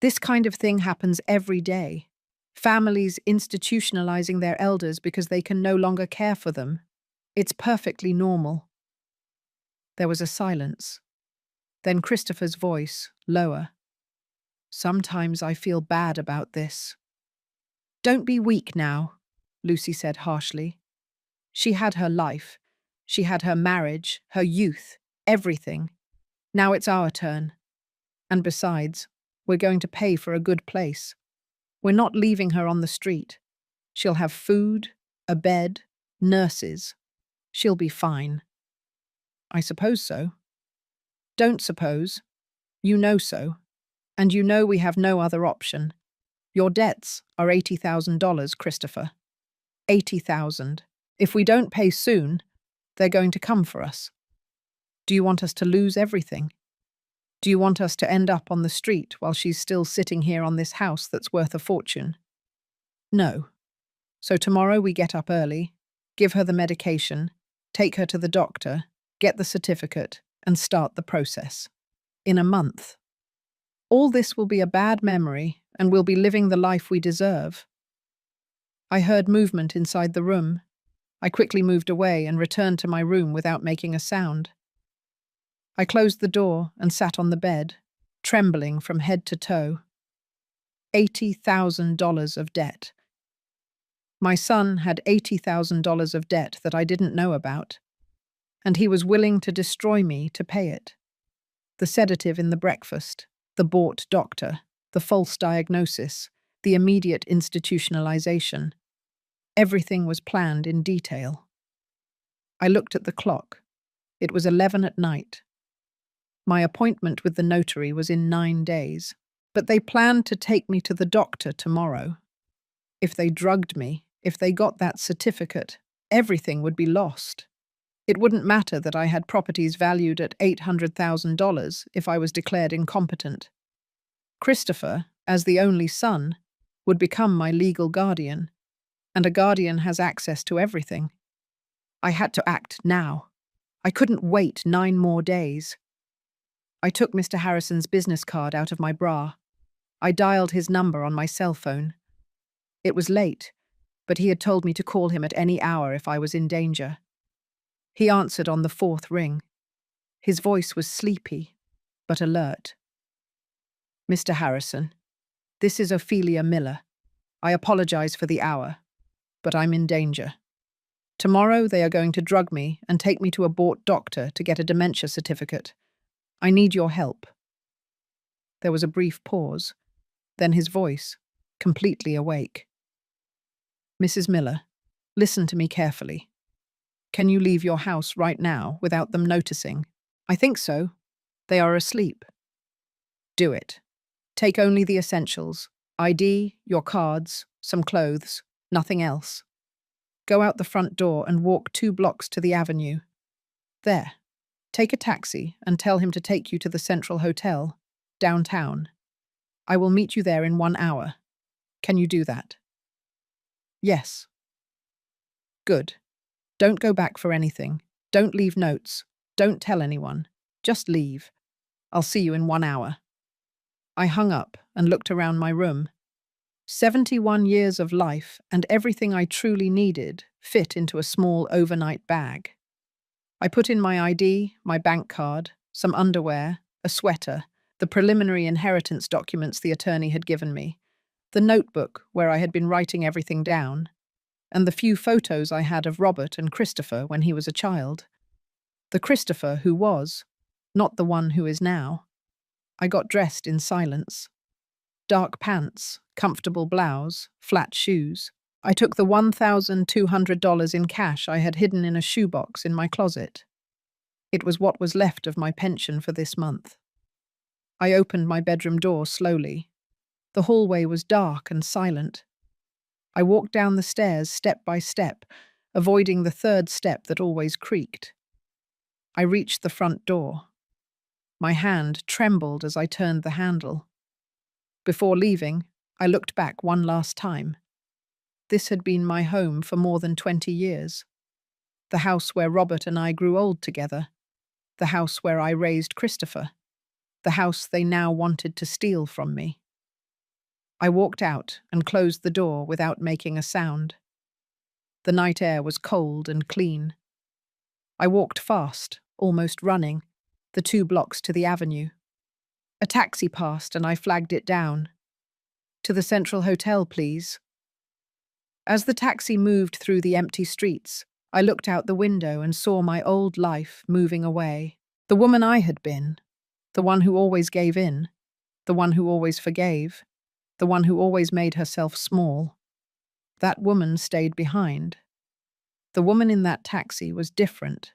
This kind of thing happens every day. Families institutionalizing their elders because they can no longer care for them. It's perfectly normal. There was a silence. Then Christopher's voice, lower. Sometimes I feel bad about this. Don't be weak now, Lucy said harshly. She had her life. She had her marriage, her youth, everything. Now it's our turn. And besides, we're going to pay for a good place. We're not leaving her on the street. She'll have food, a bed, nurses. She'll be fine. I suppose so. Don't suppose. You know so. And you know we have no other option. Your debts are $80,000, Christopher. 80,000. If we don't pay soon, they're going to come for us. Do you want us to lose everything? Do you want us to end up on the street while she's still sitting here on this house that's worth a fortune? No. So tomorrow we get up early, give her the medication, take her to the doctor, get the certificate, and start the process. In a month. All this will be a bad memory, and we'll be living the life we deserve. I heard movement inside the room. I quickly moved away and returned to my room without making a sound. I closed the door and sat on the bed, trembling from head to toe. $80,000 of debt. My son had $80,000 of debt that I didn't know about, and he was willing to destroy me to pay it. The sedative in the breakfast, the bought doctor, the false diagnosis, the immediate institutionalization. Everything was planned in detail. I looked at the clock. It was 11 at night. My appointment with the notary was in 9 days, but they planned to take me to the doctor tomorrow. If they drugged me, if they got that certificate, everything would be lost. It wouldn't matter that I had properties valued at $800,000 if I was declared incompetent. Christopher, as the only son, would become my legal guardian, and a guardian has access to everything. I had to act now. I couldn't wait 9 more days. I took Mr. Harrison's business card out of my bra. I dialed his number on my cell phone. It was late, but he had told me to call him at any hour if I was in danger. He answered on the 4th ring. His voice was sleepy, but alert. Mr. Harrison, this is Ophelia Miller. I apologize for the hour, but I'm in danger. Tomorrow they are going to drug me and take me to a bought doctor to get a dementia certificate. I need your help. There was a brief pause, then his voice, completely awake. Mrs. Miller, listen to me carefully. Can you leave your house right now without them noticing? I think so. They are asleep. Do it. Take only the essentials. ID, your cards, some clothes, nothing else. Go out the front door and walk 2 blocks to the avenue. There. Take a taxi and tell him to take you to the Central Hotel, downtown. I will meet you there in 1 hour. Can you do that? Yes. Good. Don't go back for anything. Don't leave notes. Don't tell anyone. Just leave. I'll see you in 1 hour. I hung up and looked around my room. 71 years of life and everything I truly needed fit into a small overnight bag. I put in my ID, my bank card, some underwear, a sweater, the preliminary inheritance documents the attorney had given me, the notebook where I had been writing everything down, and the few photos I had of Robert and Christopher when he was a child. The Christopher who was, not the one who is now. I got dressed in silence. Dark pants, comfortable blouse, flat shoes. I took the $1,200 in cash I had hidden in a shoebox in my closet. It was what was left of my pension for this month. I opened my bedroom door slowly. The hallway was dark and silent. I walked down the stairs step by step, avoiding the 3rd step that always creaked. I reached the front door. My hand trembled as I turned the handle. Before leaving, I looked back one last time. This had been my home for more than 20 years. The house where Robert and I grew old together. The house where I raised Christopher. The house they now wanted to steal from me. I walked out and closed the door without making a sound. The night air was cold and clean. I walked fast, almost running, the 2 blocks to the avenue. A taxi passed and I flagged it down. "To the Central Hotel, please." As the taxi moved through the empty streets, I looked out the window and saw my old life moving away. The woman I had been, the one who always gave in, the one who always forgave, the one who always made herself small. That woman stayed behind. The woman in that taxi was different.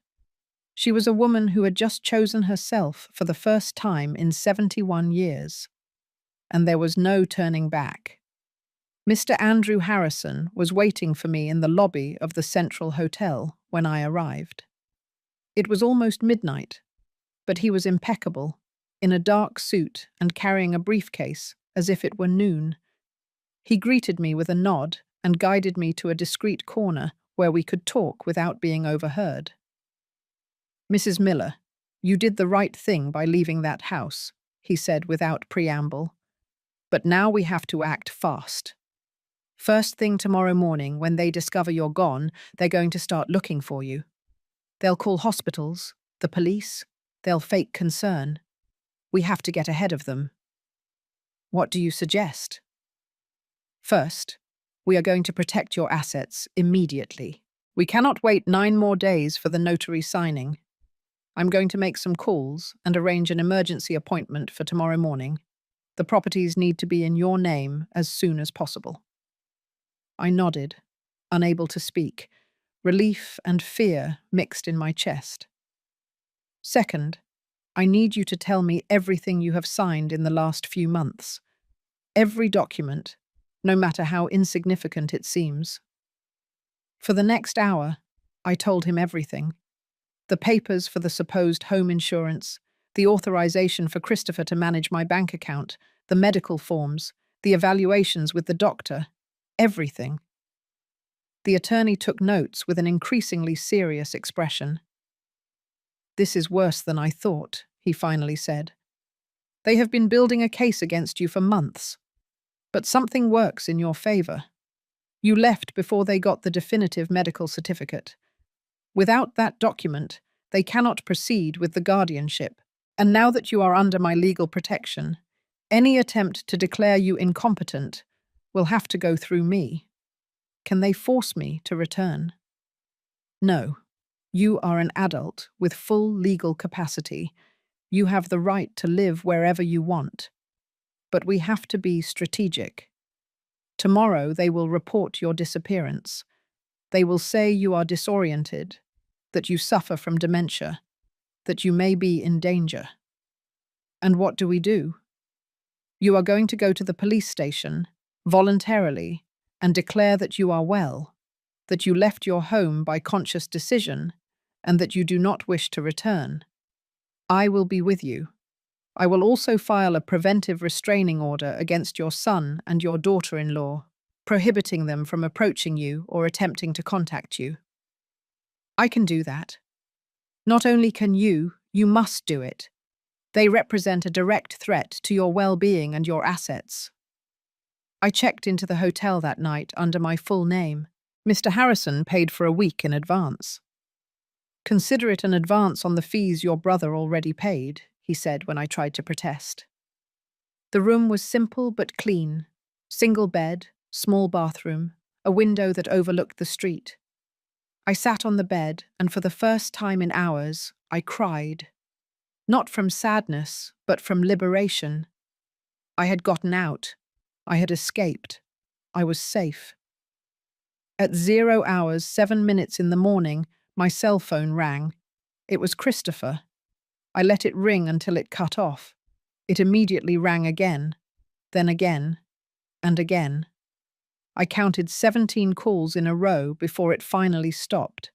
She was a woman who had just chosen herself for the first time in 71 years. And there was no turning back. Mr. Andrew Harrison was waiting for me in the lobby of the Central Hotel when I arrived. It was almost midnight, but he was impeccable, in a dark suit and carrying a briefcase as if it were noon. He greeted me with a nod and guided me to a discreet corner where we could talk without being overheard. "Mrs. Miller, you did the right thing by leaving that house," he said without preamble. "But now we have to act fast. First thing tomorrow morning, when they discover you're gone, they're going to start looking for you. They'll call hospitals, the police, they'll fake concern. We have to get ahead of them." "What do you suggest?" "First, we are going to protect your assets immediately. We cannot wait 9 more days for the notary signing. I'm going to make some calls and arrange an emergency appointment for tomorrow morning. The properties need to be in your name as soon as possible." I nodded, unable to speak, relief and fear mixed in my chest. "Second, I need you to tell me everything you have signed in the last few months. Every document, no matter how insignificant it seems." For the next hour, I told him everything. The papers for the supposed home insurance, the authorization for Christopher to manage my bank account, the medical forms, the evaluations with the doctor, everything. The attorney took notes with an increasingly serious expression. "This is worse than I thought," he finally said. "They have been building a case against you for months. But something works in your favor. You left before they got the definitive medical certificate. Without that document, they cannot proceed with the guardianship. And now that you are under my legal protection, any attempt to declare you incompetent will have to go through me. Can they force me to return?" "No. You are an adult with full legal capacity. You have the right to live wherever you want. But we have to be strategic. Tomorrow they will report your disappearance. They will say you are disoriented, that you suffer from dementia, that you may be in danger. And what do we do? You are going to go to the police station, voluntarily, and declare that you are well, that you left your home by conscious decision, and that you do not wish to return. I will be with you. I will also file a preventive restraining order against your son and your daughter-in-law, prohibiting them from approaching you or attempting to contact you." "I can do that." "Not only can you must do it. They represent a direct threat to your well-being and your assets." I checked into the hotel that night under my full name. Mr. Harrison paid for a week in advance. "Consider it an advance on the fees your brother already paid," he said when I tried to protest. The room was simple but clean. Single bed, small bathroom, a window that overlooked the street. I sat on the bed, and for the first time in hours, I cried. Not from sadness, but from liberation. I had gotten out. I had escaped. I was safe. At 0 hours, 7 minutes in the morning, my cell phone rang. It was Christopher. I let it ring until it cut off. It immediately rang again, then again, and again. I counted 17 calls in a row before it finally stopped.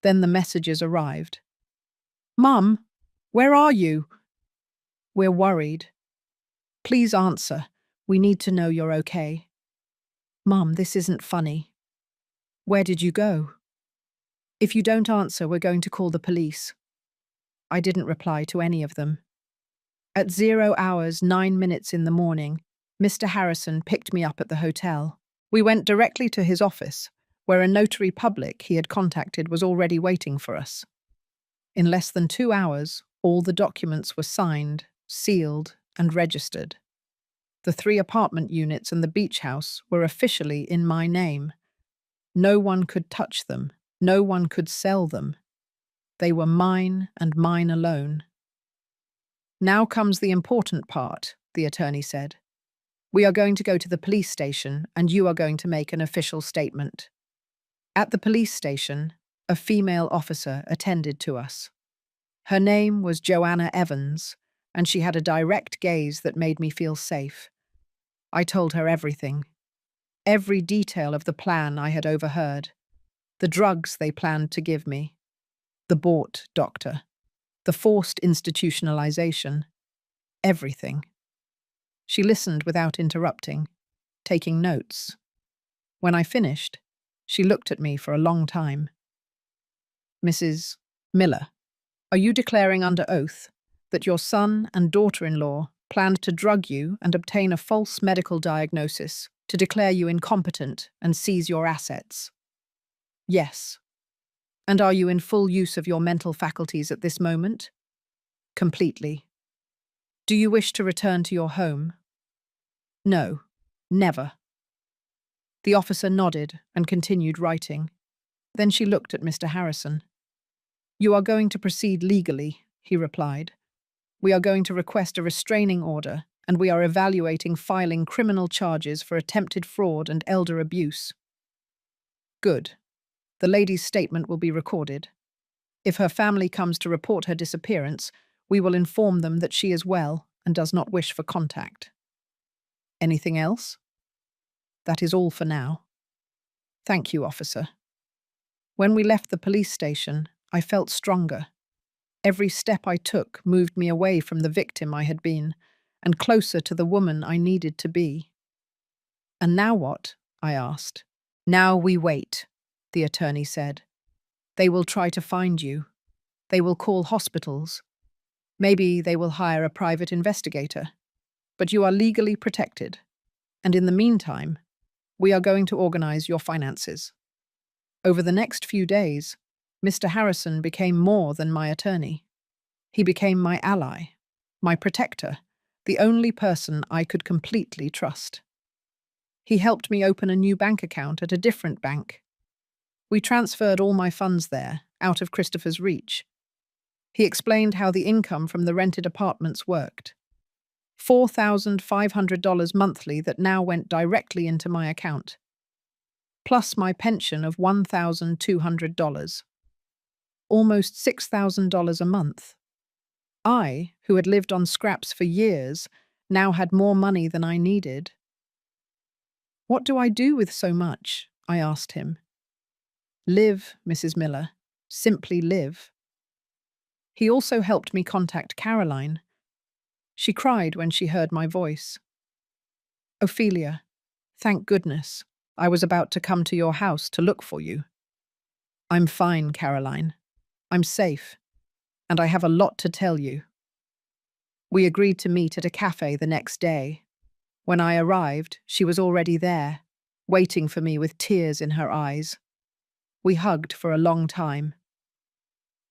Then the messages arrived. "Mum, where are you?" "We're worried. Please answer. We need to know you're okay." Mum, this isn't funny. Where did you go? If you don't answer, we're going to call the police. I didn't reply to any of them. At 0 hours, 9 minutes in the morning, Mr. Harrison picked me up at the hotel. We went directly to his office, where a notary public he had contacted was already waiting for us. In less than 2 hours, all the documents were signed, sealed, and registered. The 3 apartment units and the beach house were officially in my name. No one could touch them. No one could sell them. They were mine and mine alone. Now comes the important part, the attorney said. We are going to go to the police station and you are going to make an official statement. At the police station, a female officer attended to us. Her name was Joanna Evans, and she had a direct gaze that made me feel safe. I told her everything. Every detail of the plan I had overheard. The drugs they planned to give me. The bought doctor. The forced institutionalization. Everything. She listened without interrupting, taking notes. When I finished, she looked at me for a long time. Mrs. Miller, are you declaring under oath that your son and daughter-in-law planned to drug you and obtain a false medical diagnosis to declare you incompetent and seize your assets? Yes. And are you in full use of your mental faculties at this moment? Completely. Do you wish to return to your home? No, never. The officer nodded and continued writing. Then she looked at Mr. Harrison. You are going to proceed legally, he replied. We are going to request a restraining order, and we are evaluating filing criminal charges for attempted fraud and elder abuse. Good. The lady's statement will be recorded. If her family comes to report her disappearance, we will inform them that she is well and does not wish for contact. Anything else? That is all for now. Thank you, officer. When we left the police station, I felt stronger. Every step I took moved me away from the victim I had been, and closer to the woman I needed to be. And now what? I asked. Now we wait, the attorney said. They will try to find you. They will call hospitals. Maybe they will hire a private investigator. But you are legally protected. And in the meantime, we are going to organize your finances. Over the next few days, Mr. Harrison became more than my attorney. He became my ally, my protector, the only person I could completely trust. He helped me open a new bank account at a different bank. We transferred all my funds there, out of Christopher's reach. He explained how the income from the rented apartments worked. $4,500 monthly that now went directly into my account, plus my pension of $1,200. Almost $6,000 a month. I, who had lived on scraps for years, now had more money than I needed. What do I do with so much? I asked him. Live, Mrs. Miller. Simply live. He also helped me contact Caroline. She cried when she heard my voice. Ophelia, thank goodness. I was about to come to your house to look for you. I'm fine, Caroline. I'm safe, and I have a lot to tell you. We agreed to meet at a cafe the next day. When I arrived, she was already there, waiting for me with tears in her eyes. We hugged for a long time.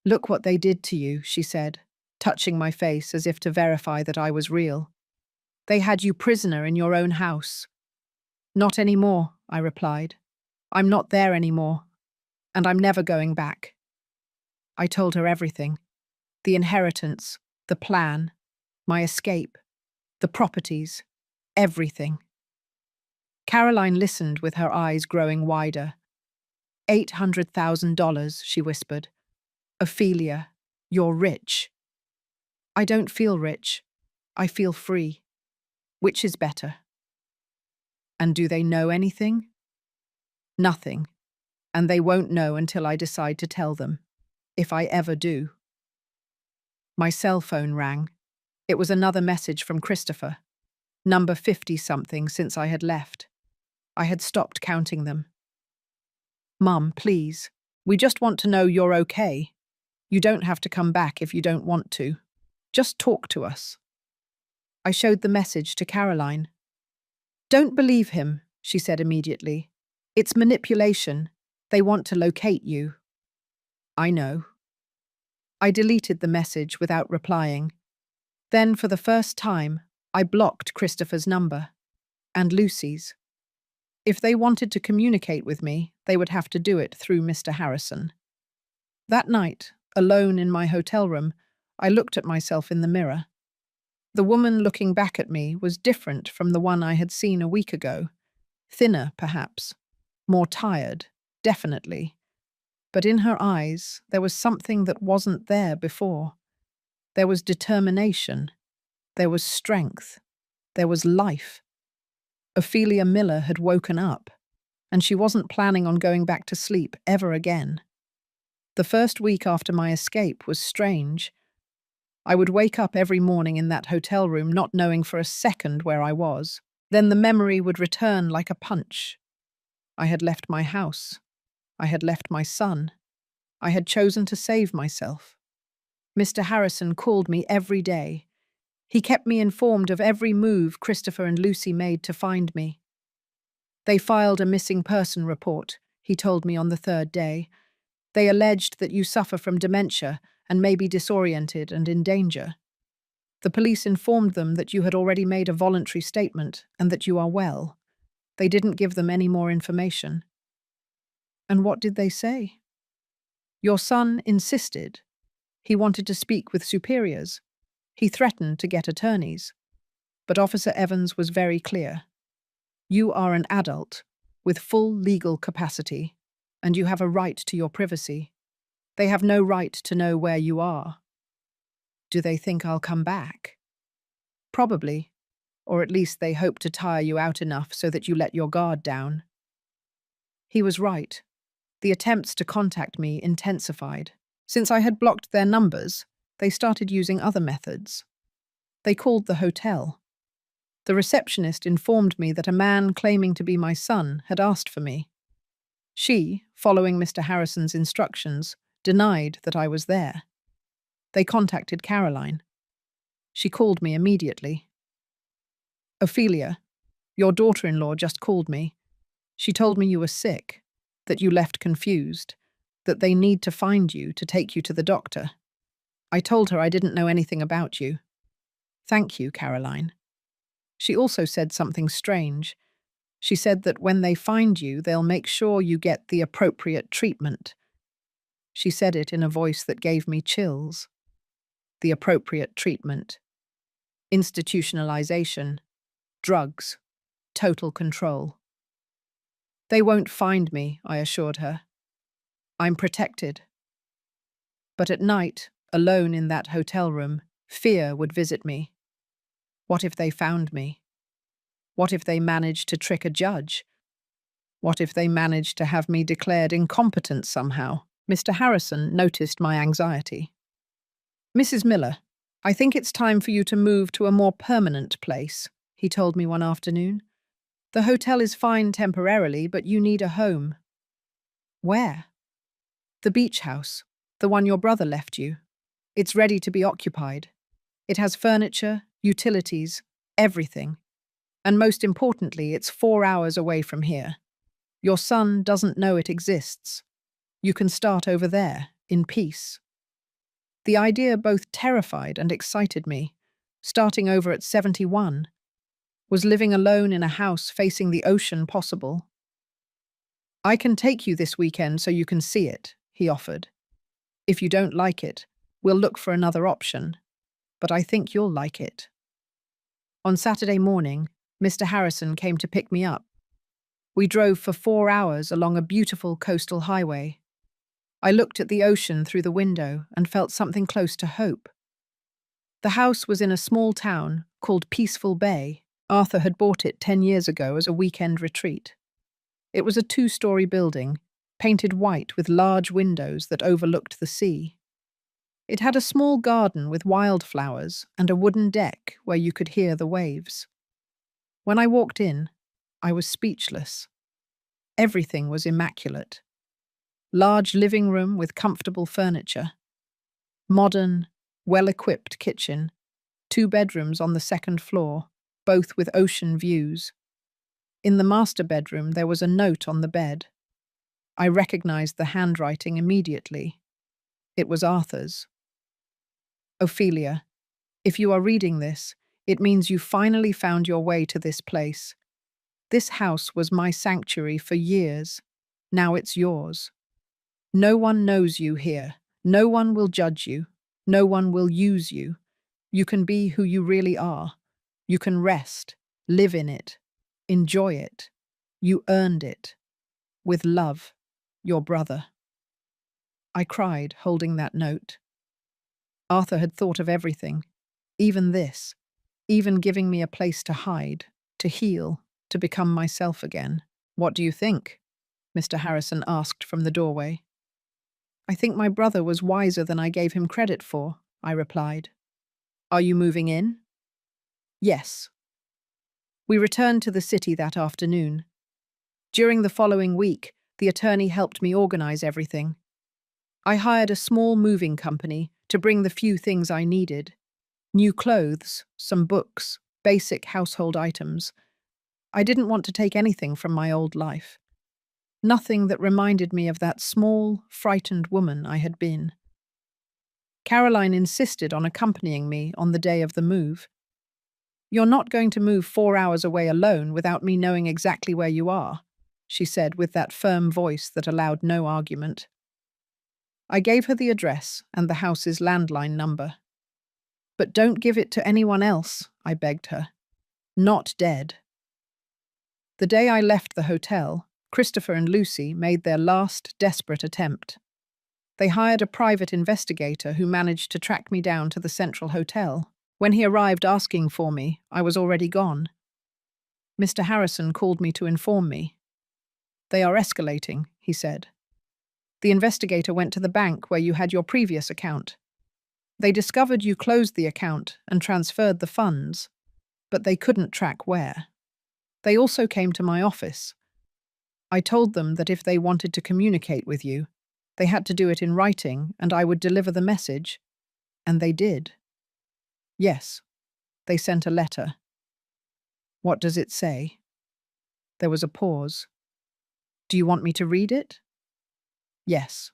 Look what they did to you, she said, touching my face as if to verify that I was real. They had you prisoner in your own house. Not anymore, I replied. I'm not there anymore, and I'm never going back. I told her everything. The inheritance, the plan, my escape, the properties, everything. Caroline listened with her eyes growing wider. $800,000, she whispered. Ophelia, you're rich. I don't feel rich. I feel free. Which is better? And do they know anything? Nothing. And they won't know until I decide to tell them. If I ever do. My cell phone rang. It was another message from Christopher. Number 50-something since I had left. I had stopped counting them. "Mum, please. We just want to know you're okay. You don't have to come back if you don't want to. Just talk to us." I showed the message to Caroline. "Don't believe him," she said immediately. "It's manipulation. They want to locate you." "I know." I deleted the message without replying. Then, for the first time, I blocked Christopher's number and Lucy's. If they wanted to communicate with me, they would have to do it through Mr. Harrison. That night, alone in my hotel room, I looked at myself in the mirror. The woman looking back at me was different from the one I had seen a week ago. Thinner, perhaps. More tired, definitely. But in her eyes, there was something that wasn't there before. There was determination. There was strength. There was life. Ophelia Miller had woken up, and she wasn't planning on going back to sleep ever again. The first week after my escape was strange. I would wake up every morning in that hotel room not knowing for a second where I was. Then the memory would return like a punch. I had left my house. I had left my son. I had chosen to save myself. Mr. Harrison called me every day. He kept me informed of every move Christopher and Lucy made to find me. They filed a missing person report, he told me on the third day. They alleged that you suffer from dementia and may be disoriented and in danger. The police informed them that you had already made a voluntary statement and that you are well. They didn't give them any more information. And what did they say? Your son insisted. He wanted to speak with superiors. He threatened to get attorneys. But Officer Evans was very clear. You are an adult with full legal capacity, and you have a right to your privacy. They have no right to know where you are. Do they think I'll come back? Probably, or at least they hope to tire you out enough so that you let your guard down. He was right. The attempts to contact me intensified. Since I had blocked their numbers, they started using other methods. They called the hotel. The receptionist informed me that a man claiming to be my son had asked for me. She, following Mr. Harrison's instructions, denied that I was there. They contacted Caroline. She called me immediately. "Ophelia, your daughter-in-law just called me. She told me you were sick, that you left confused, that they need to find you to take you to the doctor. I told her I didn't know anything about you. Thank you, Caroline." She also said something strange. She said that when they find you, they'll make sure you get the appropriate treatment. She said it in a voice that gave me chills. The appropriate treatment. Institutionalization. Drugs. Total control. They won't find me, I assured her. I'm protected. But at night, alone in that hotel room, fear would visit me. What if they found me? What if they managed to trick a judge? What if they managed to have me declared incompetent somehow? Mr. Harrison noticed my anxiety. "Mrs. Miller, I think it's time for you to move to a more permanent place," he told me one afternoon. "The hotel is fine temporarily, but you need a home." "Where?" "The beach house, the one your brother left you. It's ready to be occupied. It has furniture, utilities, everything. And most importantly, it's 4 hours away from here. Your son doesn't know it exists. You can start over there, in peace." The idea both terrified and excited me. Starting over at 71. Was living alone in a house facing the ocean possible? "I can take you this weekend so you can see it," he offered. "If you don't like it, we'll look for another option. But I think you'll like it." On Saturday morning, Mr. Harrison came to pick me up. We drove for 4 hours along a beautiful coastal highway. I looked at the ocean through the window and felt something close to hope. The house was in a small town called Peaceful Bay. Arthur had bought it 10 years ago as a weekend retreat. It was a 2-story building, painted white with large windows that overlooked the sea. It had a small garden with wildflowers and a wooden deck where you could hear the waves. When I walked in, I was speechless. Everything was immaculate. Large living room with comfortable furniture. Modern, well-equipped kitchen. 2 bedrooms on the second floor, both with ocean views. In the master bedroom, there was a note on the bed. I recognized the handwriting immediately. It was Arthur's. Ophelia, if you are reading this, it means you finally found your way to this place. This house was my sanctuary for years. Now it's yours. No one knows you here. No one will judge you. No one will use you. You can be who you really are. You can rest, live in it, enjoy it. You earned it. With love, your brother. I cried, holding that note. Arthur had thought of everything, even this, even giving me a place to hide, to heal, to become myself again. What do you think? Mr. Harrison asked from the doorway. I think my brother was wiser than I gave him credit for, I replied. Are you moving in? Yes. We returned to the city that afternoon. During the following week, the attorney helped me organize everything. I hired a small moving company to bring the few things I needed. New clothes, some books, basic household items. I didn't want to take anything from my old life. Nothing that reminded me of that small, frightened woman I had been. Caroline insisted on accompanying me on the day of the move. You're not going to move 4 hours away alone without me knowing exactly where you are, she said with that firm voice that allowed no argument. I gave her the address and the house's landline number. But don't give it to anyone else, I begged her. Not dead. The day I left the hotel, Christopher and Lucy made their last desperate attempt. They hired a private investigator who managed to track me down to the Central Hotel. When he arrived asking for me, I was already gone. Mr. Harrison called me to inform me. They are escalating, he said. The investigator went to the bank where you had your previous account. They discovered you closed the account and transferred the funds, but they couldn't track where. They also came to my office. I told them that if they wanted to communicate with you, they had to do it in writing and I would deliver the message. And they did. Yes, they sent a letter. What does it say? There was a pause. Do you want me to read it? Yes.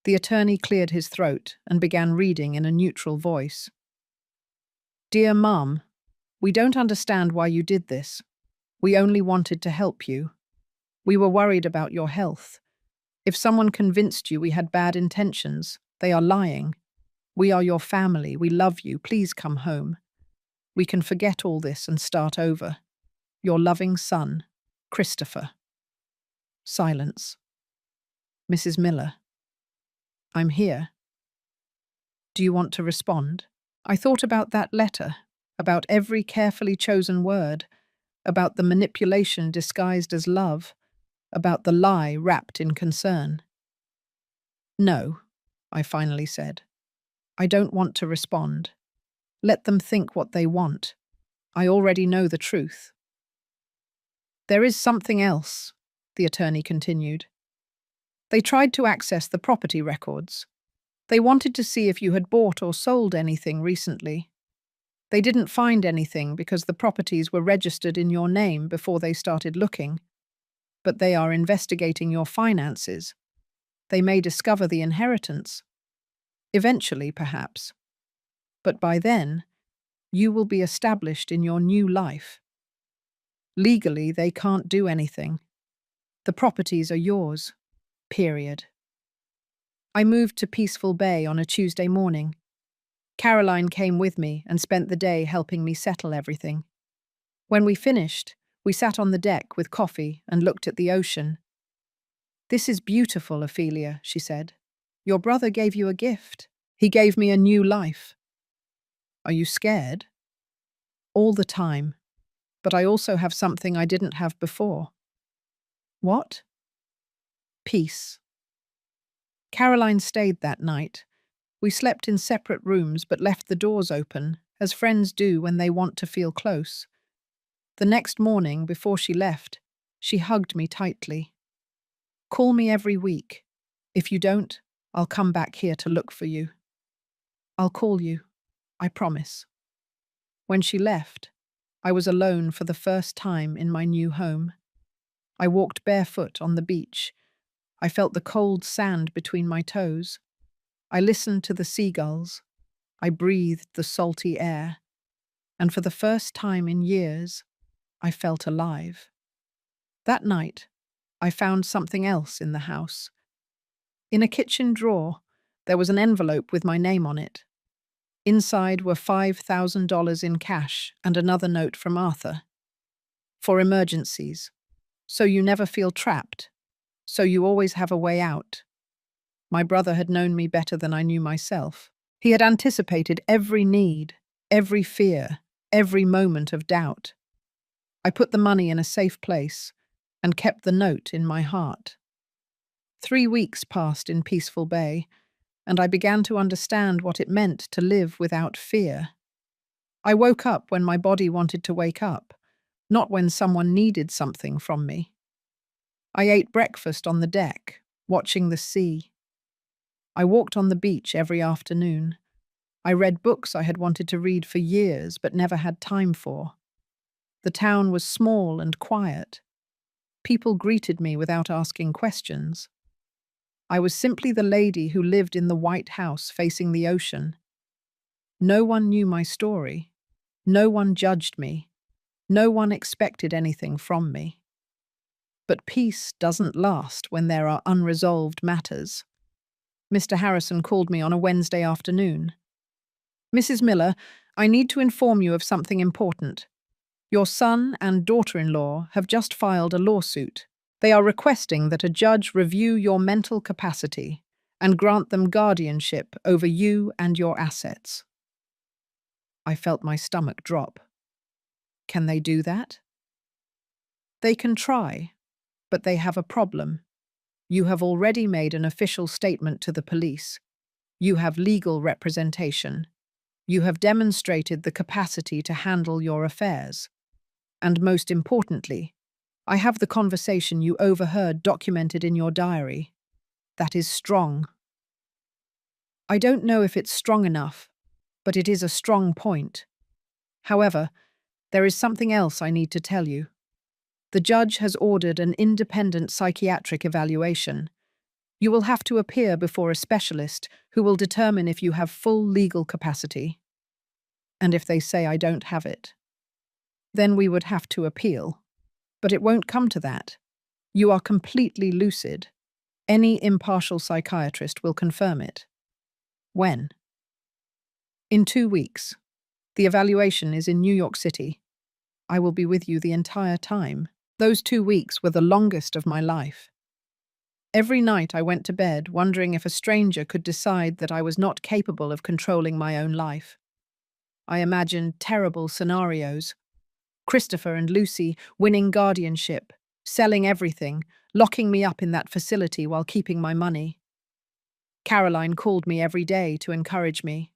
The attorney cleared his throat and began reading in a neutral voice. Dear Mum, we don't understand why you did this. We only wanted to help you. We were worried about your health. If someone convinced you we had bad intentions, they are lying. We are your family. We love you. Please come home. We can forget all this and start over. Your loving son, Christopher. Silence. Mrs. Miller. I'm here. Do you want to respond? I thought about that letter, about every carefully chosen word, about the manipulation disguised as love, about the lie wrapped in concern. No, I finally said. I don't want to respond. Let them think what they want. I already know the truth. There is something else, the attorney continued. They tried to access the property records. They wanted to see if you had bought or sold anything recently. They didn't find anything because the properties were registered in your name before they started looking. But they are investigating your finances. They may discover the inheritance. Eventually, perhaps. But by then, you will be established in your new life. Legally, they can't do anything. The properties are yours. Period. I moved to Peaceful Bay on a Tuesday morning. Caroline came with me and spent the day helping me settle everything. When we finished, we sat on the deck with coffee and looked at the ocean. This is beautiful, Ophelia, she said. Your brother gave you a gift. He gave me a new life. Are you scared? All the time. But I also have something I didn't have before. What? Peace. Caroline stayed that night. We slept in separate rooms but left the doors open, as friends do when they want to feel close. The next morning, before she left, she hugged me tightly. "Call me every week. If you don't, I'll come back here to look for you. I'll call you, I promise." When she left, I was alone for the first time in my new home. I walked barefoot on the beach. I felt the cold sand between my toes. I listened to the seagulls. I breathed the salty air. And for the first time in years, I felt alive. That night, I found something else in the house. In a kitchen drawer, there was an envelope with my name on it. Inside were $5,000 in cash and another note from Arthur. "For emergencies. So you never feel trapped. So you always have a way out." My brother had known me better than I knew myself. He had anticipated every need, every fear, every moment of doubt. I put the money in a safe place and kept the note in my heart. 3 weeks passed in Peaceful Bay, and I began to understand what it meant to live without fear. I woke up when my body wanted to wake up, not when someone needed something from me. I ate breakfast on the deck, watching the sea. I walked on the beach every afternoon. I read books I had wanted to read for years but never had time for. The town was small and quiet. People greeted me without asking questions. I was simply the lady who lived in the White House facing the ocean. No one knew my story. No one judged me. No one expected anything from me. But peace doesn't last when there are unresolved matters. Mr. Harrison called me on a Wednesday afternoon. "Mrs. Miller, I need to inform you of something important. Your son and daughter-in-law have just filed a lawsuit. They are requesting that a judge review your mental capacity and grant them guardianship over you and your assets." I felt my stomach drop. Can they do that? They can try, but they have a problem. You have already made an official statement to the police. You have legal representation. You have demonstrated the capacity to handle your affairs. And most importantly, I have the conversation you overheard documented in your diary. That is strong. I don't know if it's strong enough, but it is a strong point. However, there is something else I need to tell you. The judge has ordered an independent psychiatric evaluation. You will have to appear before a specialist who will determine if you have full legal capacity. And if they say I don't have it, then we would have to appeal. But it won't come to that. You are completely lucid. Any impartial psychiatrist will confirm it. When? In 2 weeks. The evaluation is in New York City. I will be with you the entire time. Those 2 weeks were the longest of my life. Every night I went to bed wondering if a stranger could decide that I was not capable of controlling my own life. I imagined terrible scenarios. Christopher and Lucy winning guardianship, selling everything, locking me up in that facility while keeping my money. Caroline called me every day to encourage me.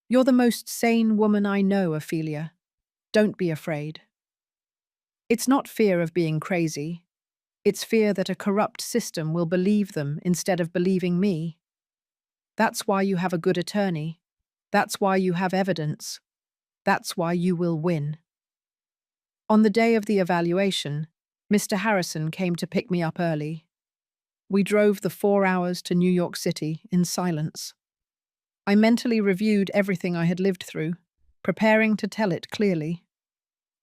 "You're the most sane woman I know, Ophelia. Don't be afraid." It's not fear of being crazy. It's fear that a corrupt system will believe them instead of believing me. That's why you have a good attorney. That's why you have evidence. That's why you will win. On the day of the evaluation, Mr. Harrison came to pick me up early. We drove the 4 hours to New York City in silence. I mentally reviewed everything I had lived through, preparing to tell it clearly.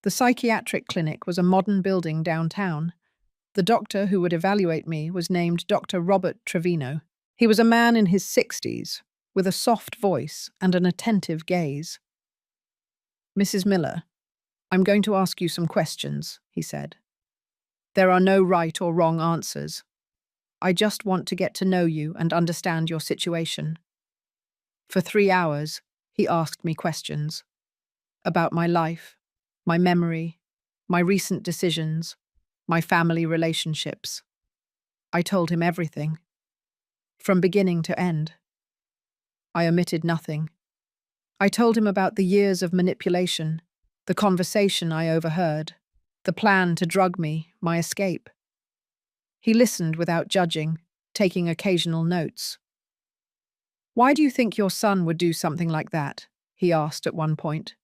The psychiatric clinic was a modern building downtown. The doctor who would evaluate me was named Dr. Robert Trevino. He was a man in his 60s, with a soft voice and an attentive gaze. "Mrs. Miller, I'm going to ask you some questions," he said. "There are no right or wrong answers. I just want to get to know you and understand your situation." For 3 hours, he asked me questions about my life, my memory, my recent decisions, my family relationships. I told him everything, from beginning to end. I omitted nothing. I told him about the years of manipulation, the conversation I overheard, the plan to drug me, my escape. He listened without judging, taking occasional notes. "Why do you think your son would do something like that?" he asked at one point.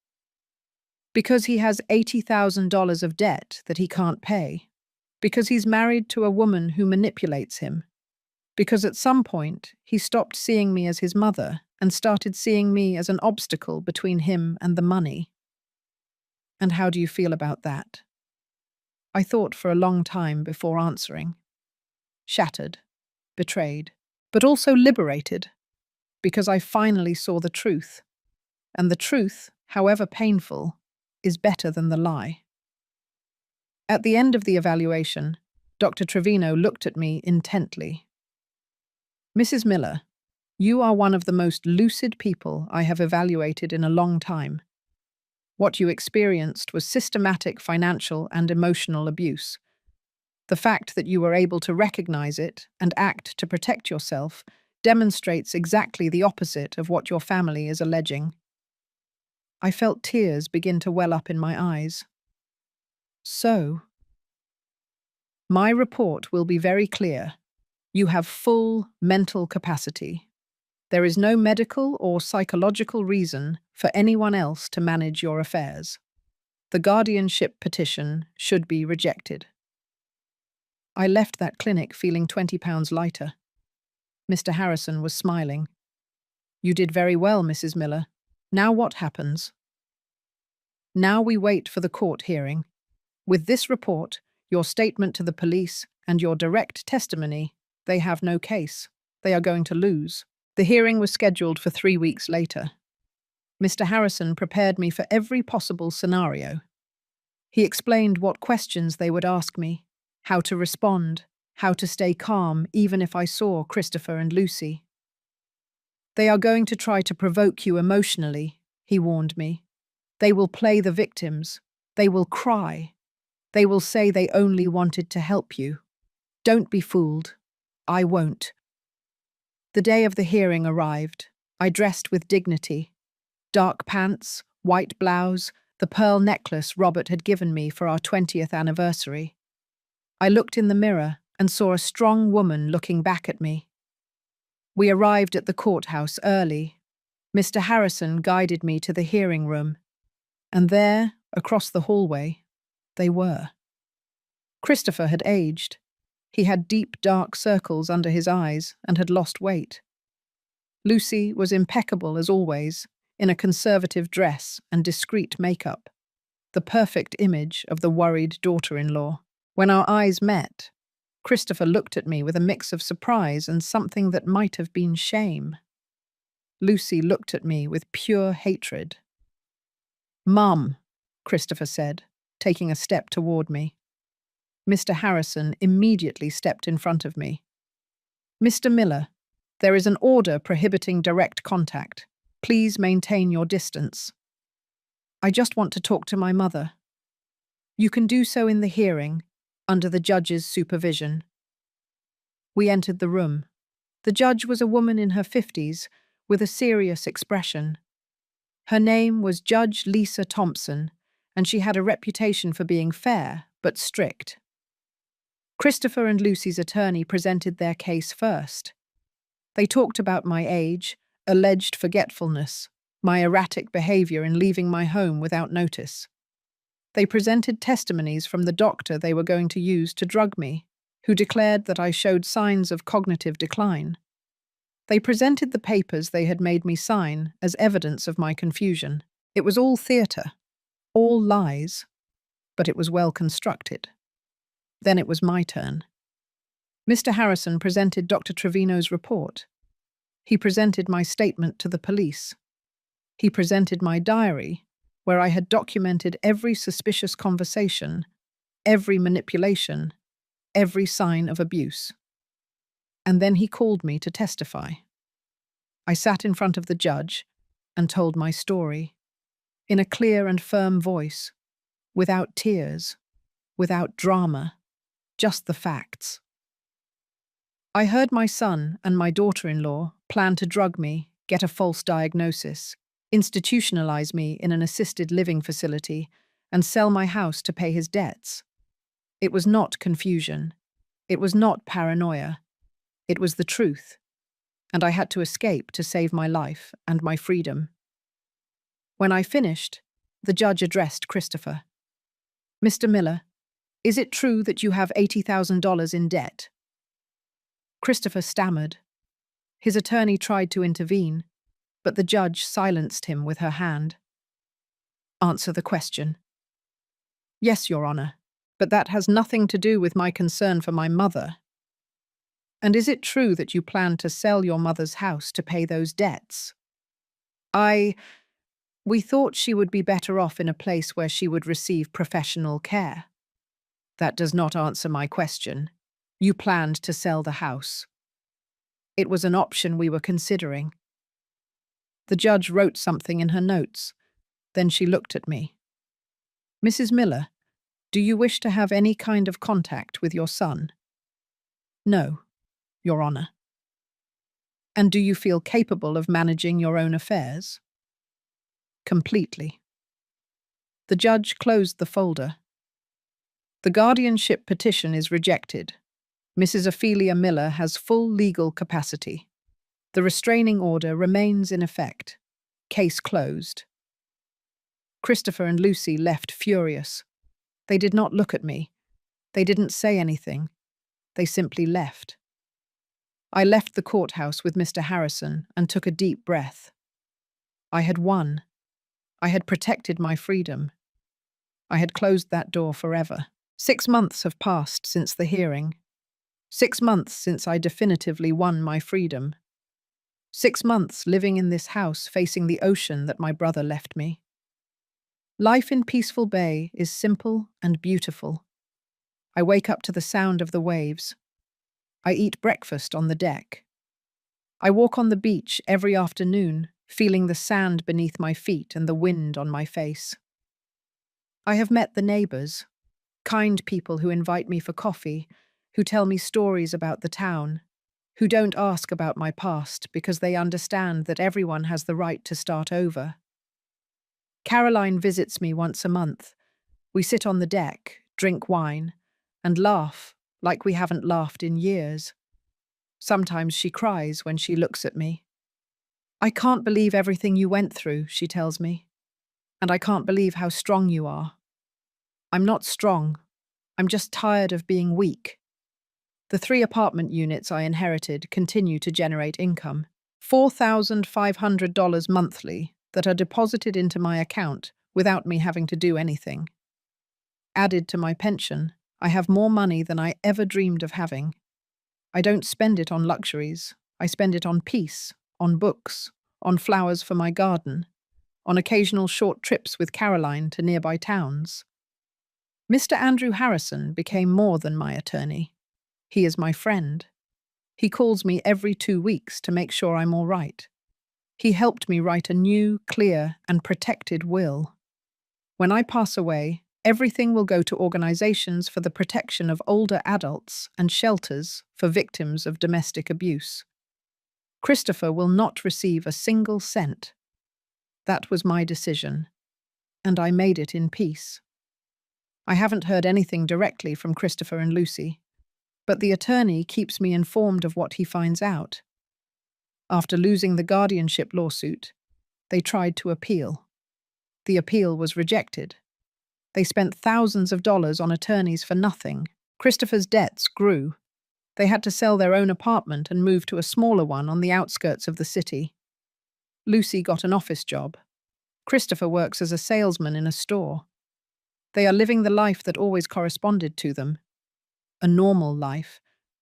"Because he has $80,000 of debt that he can't pay. Because he's married to a woman who manipulates him. Because at some point he stopped seeing me as his mother and started seeing me as an obstacle between him and the money." "And how do you feel about that?" I thought for a long time before answering. Shattered, betrayed, but also liberated, because I finally saw the truth. And the truth, however painful, is better than the lie. At the end of the evaluation, Dr. Trevino looked at me intently. "Mrs. Miller, you are one of the most lucid people I have evaluated in a long time. What you experienced was systematic financial and emotional abuse. The fact that you were able to recognize it and act to protect yourself demonstrates exactly the opposite of what your family is alleging." I felt tears begin to well up in my eyes. "So, my report will be very clear. You have full mental capacity. There is no medical or psychological reason for anyone else to manage your affairs. The guardianship petition should be rejected." I left that clinic feeling 20 pounds lighter. Mr. Harrison was smiling. "You did very well, Mrs. Miller. Now what happens?" "Now we wait for the court hearing. With this report, your statement to the police, and your direct testimony, they have no case. They are going to lose." The hearing was scheduled for 3 weeks later. Mr. Harrison prepared me for every possible scenario. He explained what questions they would ask me, how to respond, how to stay calm even if I saw Christopher and Lucy. "They are going to try to provoke you emotionally," he warned me. "They will play the victims. They will cry. They will say they only wanted to help you. Don't be fooled. I won't." The day of the hearing arrived. I dressed with dignity. Dark pants, white blouse, the pearl necklace Robert had given me for our 20th anniversary. I looked in the mirror and saw a strong woman looking back at me. We arrived at the courthouse early. Mr. Harrison guided me to the hearing room. And there, across the hallway, they were. Christopher had aged. He had deep, dark circles under his eyes and had lost weight. Lucy was impeccable as always, in a conservative dress and discreet makeup, the perfect image of the worried daughter-in-law. When our eyes met, Christopher looked at me with a mix of surprise and something that might have been shame. Lucy looked at me with pure hatred. "Mum," Christopher said, taking a step toward me. Mr. Harrison immediately stepped in front of me. "Mr. Miller, there is an order prohibiting direct contact. Please maintain your distance." "I just want to talk to my mother." "You can do so in the hearing, under the judge's supervision." We entered the room. The judge was a woman in her 50s, with a serious expression. Her name was Judge Lisa Thompson, and she had a reputation for being fair but strict. Christopher and Lucy's attorney presented their case first. They talked about my age, alleged forgetfulness, my erratic behavior in leaving my home without notice. They presented testimonies from the doctor they were going to use to drug me, who declared that I showed signs of cognitive decline. They presented the papers they had made me sign as evidence of my confusion. It was all theatre, all lies, but it was well constructed. Then it was my turn. Mr. Harrison presented Dr. Trevino's report. He presented my statement to the police. He presented my diary, where I had documented every suspicious conversation, every manipulation, every sign of abuse. And then he called me to testify. I sat in front of the judge and told my story, in a clear and firm voice, without tears, without drama, just the facts. I heard my son and my daughter-in-law plan to drug me, get a false diagnosis, institutionalize me in an assisted living facility, and sell my house to pay his debts. It was not confusion. It was not paranoia. It was the truth, and I had to escape to save my life and my freedom. When I finished, the judge addressed Christopher. "Mr. Miller, is it true that you have $80,000 in debt?" Christopher stammered. His attorney tried to intervene, but the judge silenced him with her hand. "Answer the question." "Yes, Your Honor, but that has nothing to do with my concern for my mother." "And is it true that you plan to sell your mother's house to pay those debts?" We thought she would be better off in a place where she would receive professional care." "That does not answer my question. You planned to sell the house." "It was an option we were considering." The judge wrote something in her notes. Then she looked at me. "Mrs. Miller, do you wish to have any kind of contact with your son?" "No, Your Honor." "And do you feel capable of managing your own affairs?" "Completely." The judge closed the folder. "The guardianship petition is rejected. Mrs. Ophelia Miller has full legal capacity. The restraining order remains in effect. Case closed." Christopher and Lucy left furious. They did not look at me. They didn't say anything. They simply left. I left the courthouse with Mr. Harrison and took a deep breath. I had won. I had protected my freedom. I had closed that door forever. 6 months have passed since the hearing. 6 months since I definitively won my freedom. 6 months living in this house facing the ocean that my brother left me. Life in Peaceful Bay is simple and beautiful. I wake up to the sound of the waves. I eat breakfast on the deck. I walk on the beach every afternoon, feeling the sand beneath my feet and the wind on my face. I have met the neighbors, kind people who invite me for coffee, who tell me stories about the town, who don't ask about my past because they understand that everyone has the right to start over. Caroline visits me once a month. We sit on the deck, drink wine, and laugh like we haven't laughed in years. Sometimes she cries when she looks at me. "I can't believe everything you went through," she tells me. "And I can't believe how strong you are." "I'm not strong. I'm just tired of being weak." The 3 apartment units I inherited continue to generate income. $4,500 monthly that are deposited into my account without me having to do anything. Added to my pension, I have more money than I ever dreamed of having. I don't spend it on luxuries. I spend it on peace, on books, on flowers for my garden, on occasional short trips with Caroline to nearby towns. Mr. Andrew Harrison became more than my attorney. He is my friend. He calls me every 2 weeks to make sure I'm all right. He helped me write a new, clear, and protected will. When I pass away, everything will go to organizations for the protection of older adults and shelters for victims of domestic abuse. Christopher will not receive a single cent. That was my decision, and I made it in peace. I haven't heard anything directly from Christopher and Lucy, but the attorney keeps me informed of what he finds out. After losing the guardianship lawsuit, they tried to appeal. The appeal was rejected. They spent thousands of dollars on attorneys for nothing. Christopher's debts grew. They had to sell their own apartment and move to a smaller one on the outskirts of the city. Lucy got an office job. Christopher works as a salesman in a store. They are living the life that always corresponded to them. A normal life,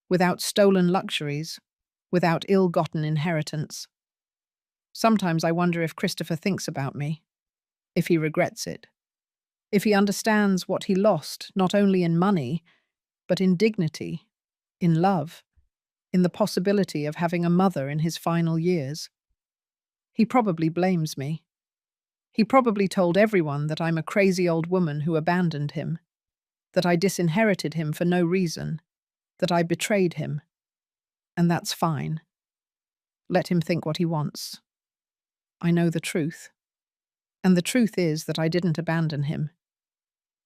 without stolen luxuries, without ill-gotten inheritance. Sometimes I wonder if Christopher thinks about me, if he regrets it, if he understands what he lost not only in money, but in dignity, in love, in the possibility of having a mother in his final years. He probably blames me. He probably told everyone that I'm a crazy old woman who abandoned him, that I disinherited him for no reason, that I betrayed him. And that's fine. Let him think what he wants. I know the truth. And the truth is that I didn't abandon him.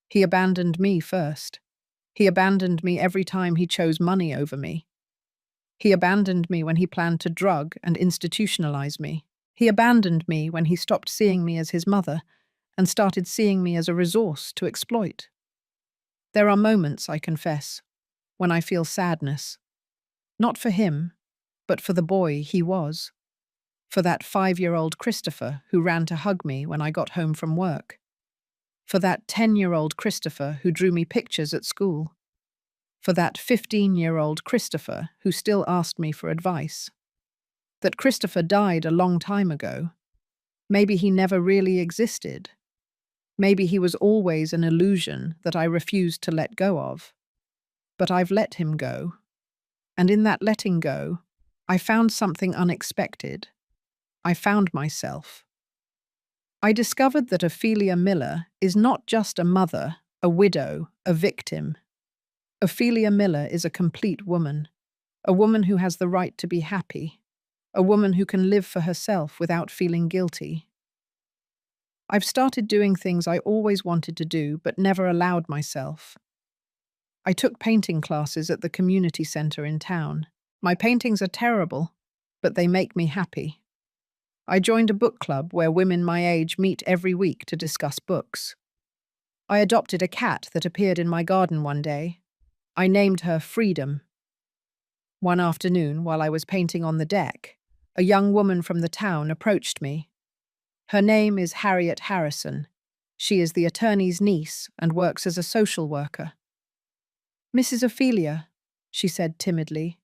He abandoned me first. He abandoned me every time he chose money over me. He abandoned me when he planned to drug and institutionalize me. He abandoned me when he stopped seeing me as his mother and started seeing me as a resource to exploit. There are moments, I confess, when I feel sadness. Not for him, but for the boy he was. For that 5-year-old Christopher who ran to hug me when I got home from work. For that 10-year-old Christopher who drew me pictures at school. For that 15-year-old Christopher who still asked me for advice. That Christopher died a long time ago. Maybe he never really existed. Maybe he was always an illusion that I refused to let go of. But I've let him go. And in that letting go, I found something unexpected. I found myself. I discovered that Ophelia Miller is not just a mother, a widow, a victim. Ophelia Miller is a complete woman, a woman who has the right to be happy, a woman who can live for herself without feeling guilty. I've started doing things I always wanted to do but never allowed myself. I took painting classes at the community center in town. My paintings are terrible, but they make me happy. I joined a book club where women my age meet every week to discuss books. I adopted a cat that appeared in my garden one day. I named her Freedom. One afternoon, while I was painting on the deck, a young woman from the town approached me. Her name is Harriet Harrison. She is the attorney's niece and works as a social worker. "Mrs. Ophelia," she said timidly,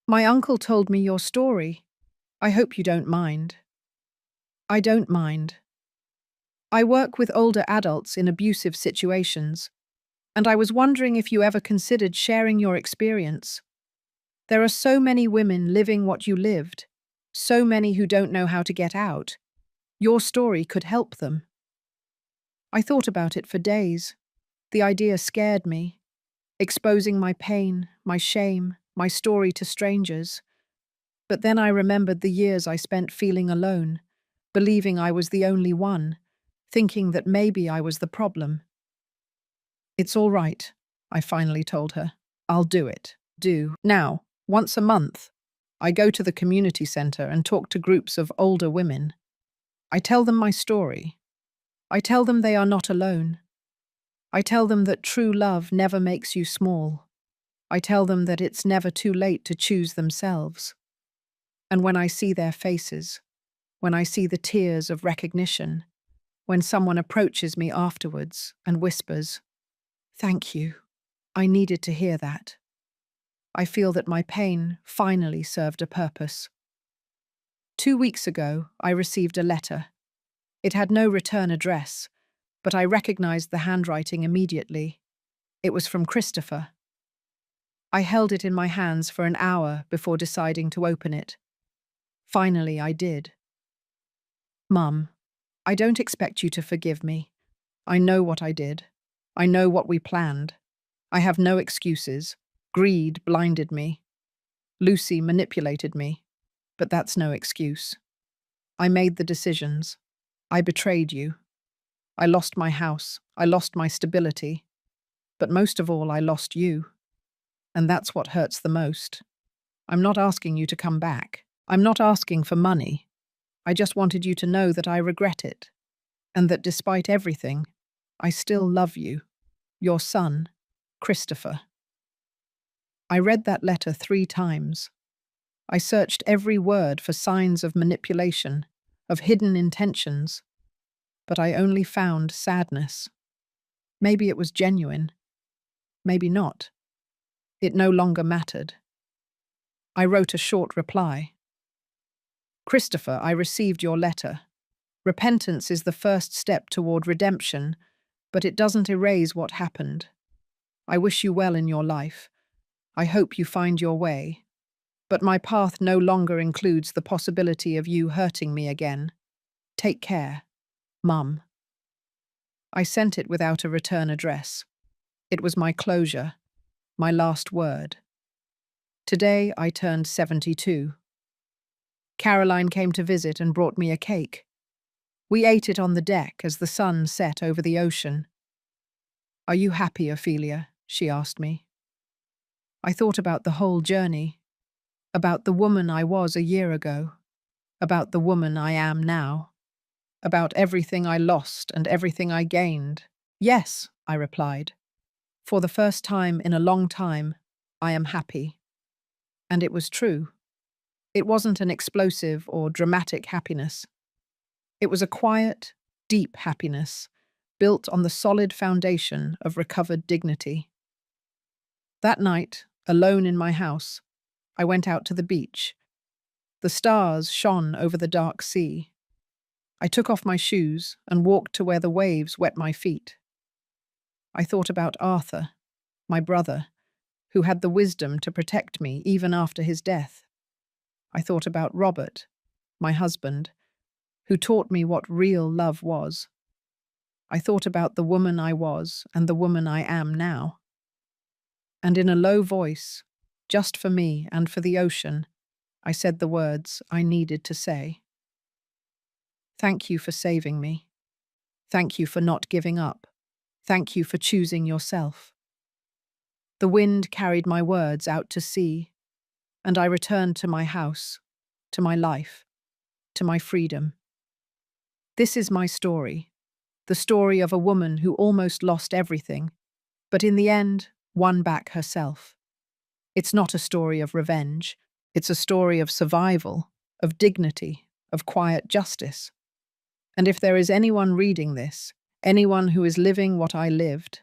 "my uncle told me your story. I hope you don't mind." "I don't mind. I work with older adults in abusive situations, and I was wondering if you ever considered sharing your experience. There are so many women living what you lived, so many who don't know how to get out. Your story could help them." I thought about it for days. The idea scared me. Exposing my pain, my shame, my story to strangers. But then I remembered the years I spent feeling alone, believing I was the only one, thinking that maybe I was the problem. "It's all right," I finally told her. "I'll do it. Now, once a month, I go to the community center and talk to groups of older women. I tell them my story. I tell them they are not alone. I tell them that true love never makes you small. I tell them that it's never too late to choose themselves. And when I see their faces, when I see the tears of recognition, when someone approaches me afterwards and whispers, 'Thank you, I needed to hear that,' I feel that my pain finally served a purpose." 2 weeks ago, I received a letter. It had no return address, but I recognized the handwriting immediately. It was from Christopher. I held it in my hands for an hour before deciding to open it. Finally, I did. "Mum, I don't expect you to forgive me. I know what I did. I know what we planned. I have no excuses. Greed blinded me. Lucy manipulated me. But that's no excuse. I made the decisions. I betrayed you. I lost my house. I lost my stability. But most of all, I lost you. And that's what hurts the most. I'm not asking you to come back. I'm not asking for money. I just wanted you to know that I regret it. And that despite everything, I still love you. Your son, Christopher." I read that letter 3 times. I searched every word for signs of manipulation, of hidden intentions, but I only found sadness. Maybe it was genuine. Maybe not. It no longer mattered. I wrote a short reply. "Christopher, I received your letter. Repentance is the first step toward redemption, but it doesn't erase what happened. I wish you well in your life. I hope you find your way. But my path no longer includes the possibility of you hurting me again. Take care, Mum." I sent it without a return address. It was my closure, my last word. Today I turned 72. Caroline came to visit and brought me a cake. We ate it on the deck as the sun set over the ocean. "Are you happy, Ophelia?" she asked me. I thought about the whole journey, about the woman I was a year ago, about the woman I am now, about everything I lost and everything I gained. "Yes," I replied. "For the first time in a long time, I am happy." And it was true. It wasn't an explosive or dramatic happiness. It was a quiet, deep happiness, built on the solid foundation of recovered dignity. That night, alone in my house, I went out to the beach. The stars shone over the dark sea. I took off my shoes and walked to where the waves wet my feet. I thought about Arthur, my brother, who had the wisdom to protect me even after his death. I thought about Robert, my husband, who taught me what real love was. I thought about the woman I was and the woman I am now. And in a low voice, just for me and for the ocean, I said the words I needed to say. Thank you for saving me. Thank you for not giving up. Thank you for choosing yourself. The wind carried my words out to sea, and I returned to my house, to my life, to my freedom. This is my story, the story of a woman who almost lost everything, but in the end, won back herself. It's not a story of revenge. It's a story of survival, of dignity, of quiet justice. And if there is anyone reading this, anyone who is living what I lived,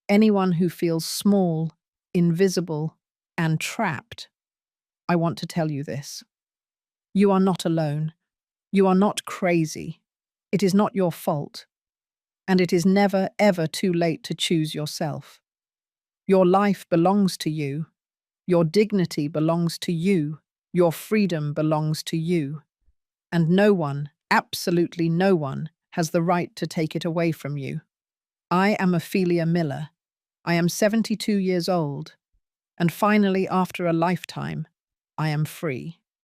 anyone who feels small, invisible, and trapped, I want to tell you this. You are not alone. You are not crazy. It is not your fault. And it is never, ever too late to choose yourself. Your life belongs to you. Your dignity belongs to you. Your freedom belongs to you. And no one, absolutely no one, has the right to take it away from you. I am Ophelia Miller. I am 72 years old. And finally, after a lifetime, I am free.